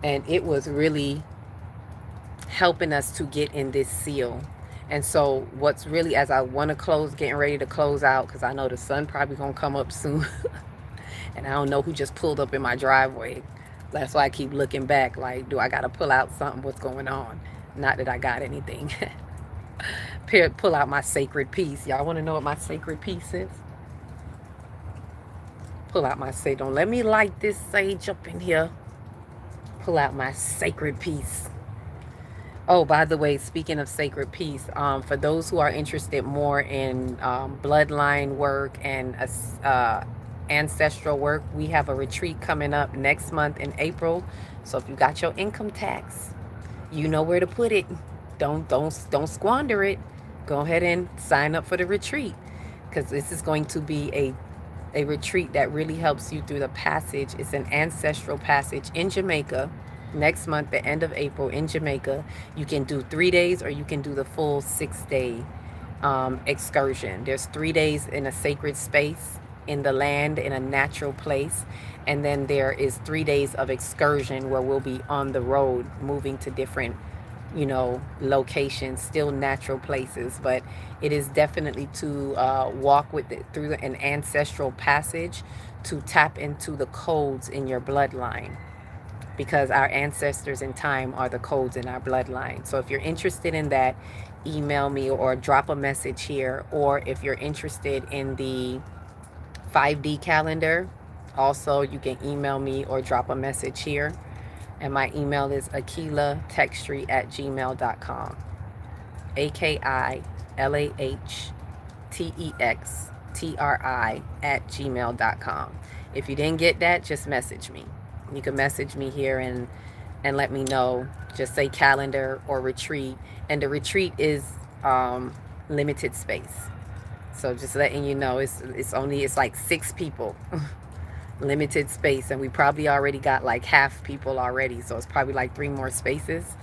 And it was really helping us to get in this seal. And so what's really, as I want to getting ready to close out, because I know the sun probably going to come up soon. And I don't know who just pulled up in my driveway. That's why I keep looking back, like, do I got to pull out something? What's going on? Not that I got anything. Pull out my sacred piece. Y'all want to know what my sacred piece is? Pull out my sage. Don't let me light this sage up in here. Pull out my sacred piece. Oh, by the way, speaking of sacred piece, for those who are interested more in bloodline work and ancestral work, we have a retreat coming up next month in April. So if you got your income tax, you know where to put it. Don't squander it. Go ahead and sign up for the retreat, because this is going to be a retreat that really helps you through the passage. It's an ancestral passage in Jamaica next month, the end of April, in Jamaica. You can do 3 days, or you can do the full 6-day excursion. There's 3 days in a sacred space in the land, in a natural place, and then there is 3 days of excursion where we'll be on the road, moving to different locations, still natural places, but it is definitely to walk with it through an ancestral passage, to tap into the codes in your bloodline, because our ancestors in time are the codes in our bloodline. So if you're interested in that, email me or drop a message here. Or if you're interested in the 5D calendar, also you can email me or drop a message here. And my email is akilahtextree@gmail.com. AKILAHTEXTRI@gmail.com. If you didn't get that, just message me. You can message me here and let me know. Just say calendar or retreat. And the retreat is limited space. So just letting you know, it's like 6 people. Limited space, and we probably already got like half people already, so it's probably like 3 more spaces.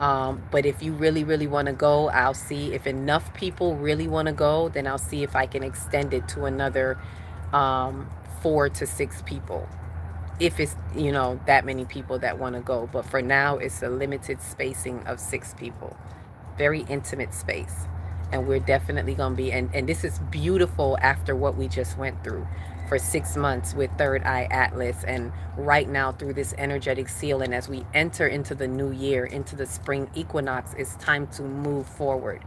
But if you really want to go, I'll see if enough people really want to go, then I'll see if I can extend it to another 4 to 6 people, if it's that many people that want to go. But for now, it's a limited spacing of 6 people. Very intimate space. And we're definitely going to be, and this is beautiful after what we just went through for 6 months with Third Eye Atlas, and right now through this energetic seal. And as we enter into the new year, into the spring equinox, it's time to move forward,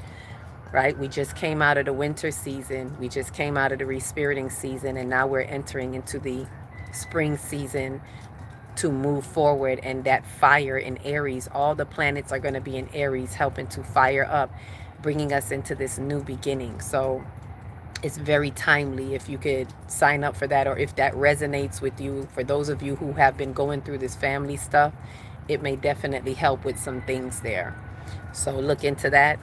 right? We just came out of the winter season, we just came out of the respiriting season, and now we're entering into the spring season to move forward. And that fire in Aries, all the planets are going to be in Aries, helping to fire up, bringing us into this new beginning. So it's very timely if you could sign up for that, or if that resonates with you. For those of you who have been going through this family stuff, it may definitely help with some things there. So look into that.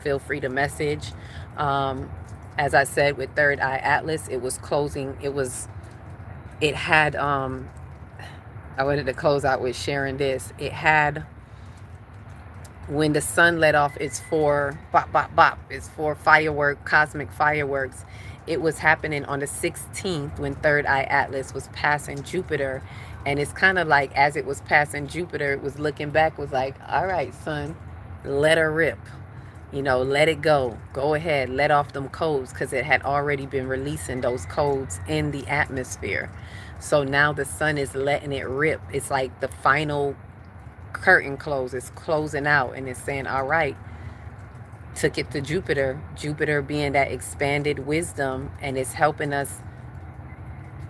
Feel free to message. As I said, with Third Eye Atlas, it was closing. It had, I wanted to close out with sharing this. It had, when the sun let off its four bop bop bop, its four cosmic fireworks, it was happening on the 16th when Third Eye Atlas was passing Jupiter. And it's kind of like, as it was passing Jupiter, it was looking back, was like, all right, son, let her rip. Let it go. Go ahead, let off them codes, because it had already been releasing those codes in the atmosphere. So now the sun is letting it rip. It's like the final curtain close. It's closing out, and it's saying, all right, took it to Jupiter. Jupiter being that expanded wisdom, and it's helping us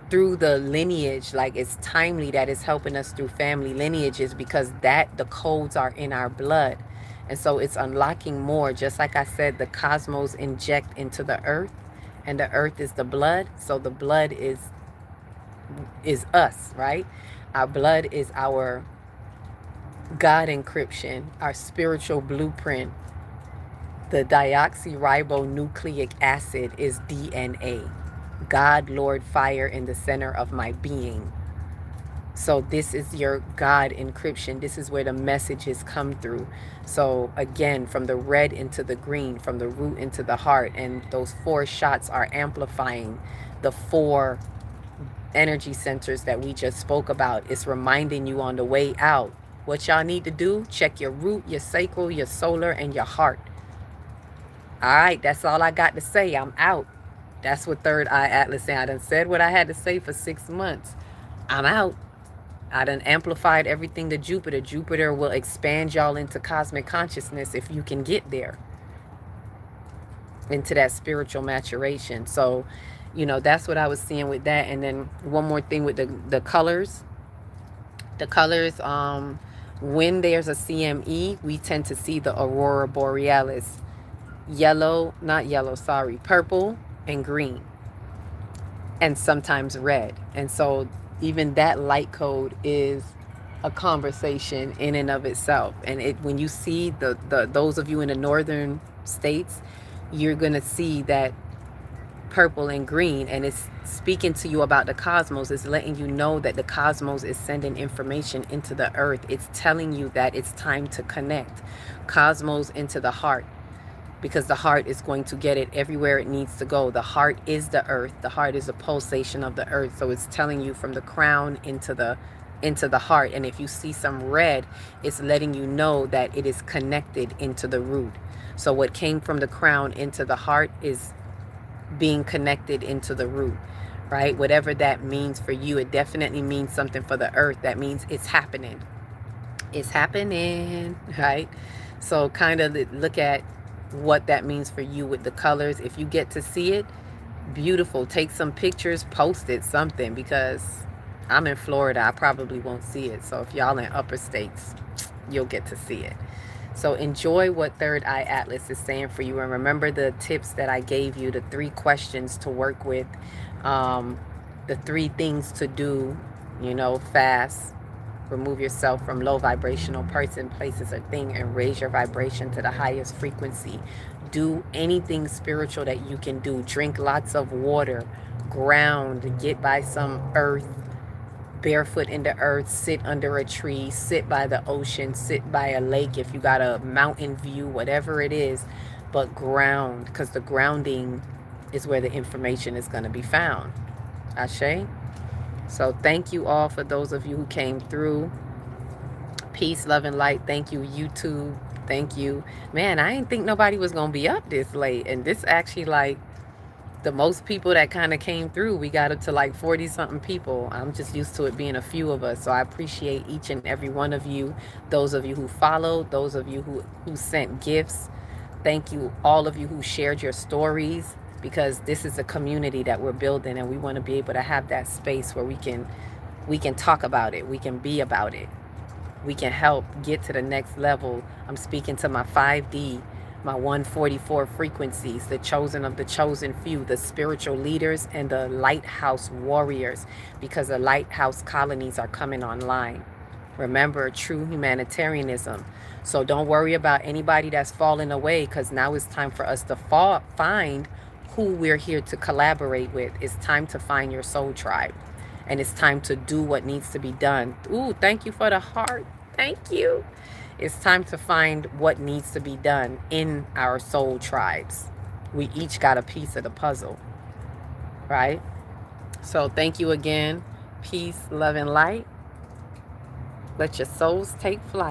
through the lineage. Like, it's timely that it's helping us through family lineages, because the codes are in our blood. And so it's unlocking more. Just like I said, the cosmos inject into the earth, and the earth is the blood. So the blood is us, right? Our blood is our God encryption, our spiritual blueprint. The deoxyribonucleic acid is DNA. God, Lord, fire in the center of my being. So this is your God encryption. This is where the messages come through. So again, from the red into the green, from the root into the heart, and those 4 shots are amplifying the 4 energy centers that we just spoke about. It's reminding you on the way out what y'all need to do. Check your root, your sacral, your solar, and your heart. All right, that's all I got to say. I'm out. That's what Third Eye Atlas said. I done said what I had to say for 6 months. I'm out. I done amplified everything to Jupiter. Jupiter will expand y'all into cosmic consciousness if you can get there, into that spiritual maturation. So, that's what I was seeing with that. And then one more thing with the colors. The colors, when there's a CME, we tend to see the aurora borealis. Purple and green, and sometimes red. And so even that light code is a conversation in and of itself. And when you see those of you in the northern states, you're going to see that purple and green, and it's speaking to you about the cosmos. It's letting you know that the cosmos is sending information into the earth. It's telling you that it's time to connect cosmos into the heart, because the heart is going to get it everywhere it needs to go. The heart is the earth. The heart is a pulsation of the earth. So it's telling you from the crown into the heart. And if you see some red, it's letting you know that it is connected into the root. So what came from the crown into the heart is being connected into the root, right? Whatever that means for you, it definitely means something for the earth. That means it's happening. It's happening, right? So kind of look at what that means for you with the colors. If you get to see it, beautiful. Take some pictures, post it, something, because I'm in Florida. I probably won't see it. So if y'all in upper states, you'll get to see it. So enjoy what Third Eye Atlas is saying for you. And remember the tips that I gave you, the 3 questions to work with, the 3 things to do, fast. Remove yourself from low vibrational person, places, or thing, and raise your vibration to the highest frequency. Do anything spiritual that you can do. Drink lots of water. Ground. Get by some earth. Barefoot in the earth. Sit under a tree. Sit by the ocean. Sit by a lake if you got a mountain view, whatever it is. But ground, because the grounding is where the information is going to be found. Ashe? So thank you all for those of you who came through. Peace, love, and light. Thank you, YouTube. Thank you. Man, I didn't think nobody was going to be up this late. And this actually, like, the most people that kind of came through. We got up to like 40 something people. I'm just used to it being a few of us. So I appreciate each and every one of you. Those of you who followed, those of you who sent gifts. Thank you, all of you who shared your stories, because this is a community that we're building, and we want to be able to have that space where we can talk about it, we can be about it, we can help get to the next level. I'm speaking to my 5D, my 144 frequencies, the chosen of the chosen few, the spiritual leaders, and the lighthouse warriors, because the lighthouse colonies are coming online. Remember, true humanitarianism. So don't worry about anybody that's fallen away, because now it's time for us to find who we're here to collaborate with. It's time to find your soul tribe. And it's time to do what needs to be done. Ooh, thank you for the heart. Thank you. It's time to find what needs to be done in our soul tribes. We each got a piece of the puzzle, right? So thank you again. Peace, love, and light. Let your souls take flight.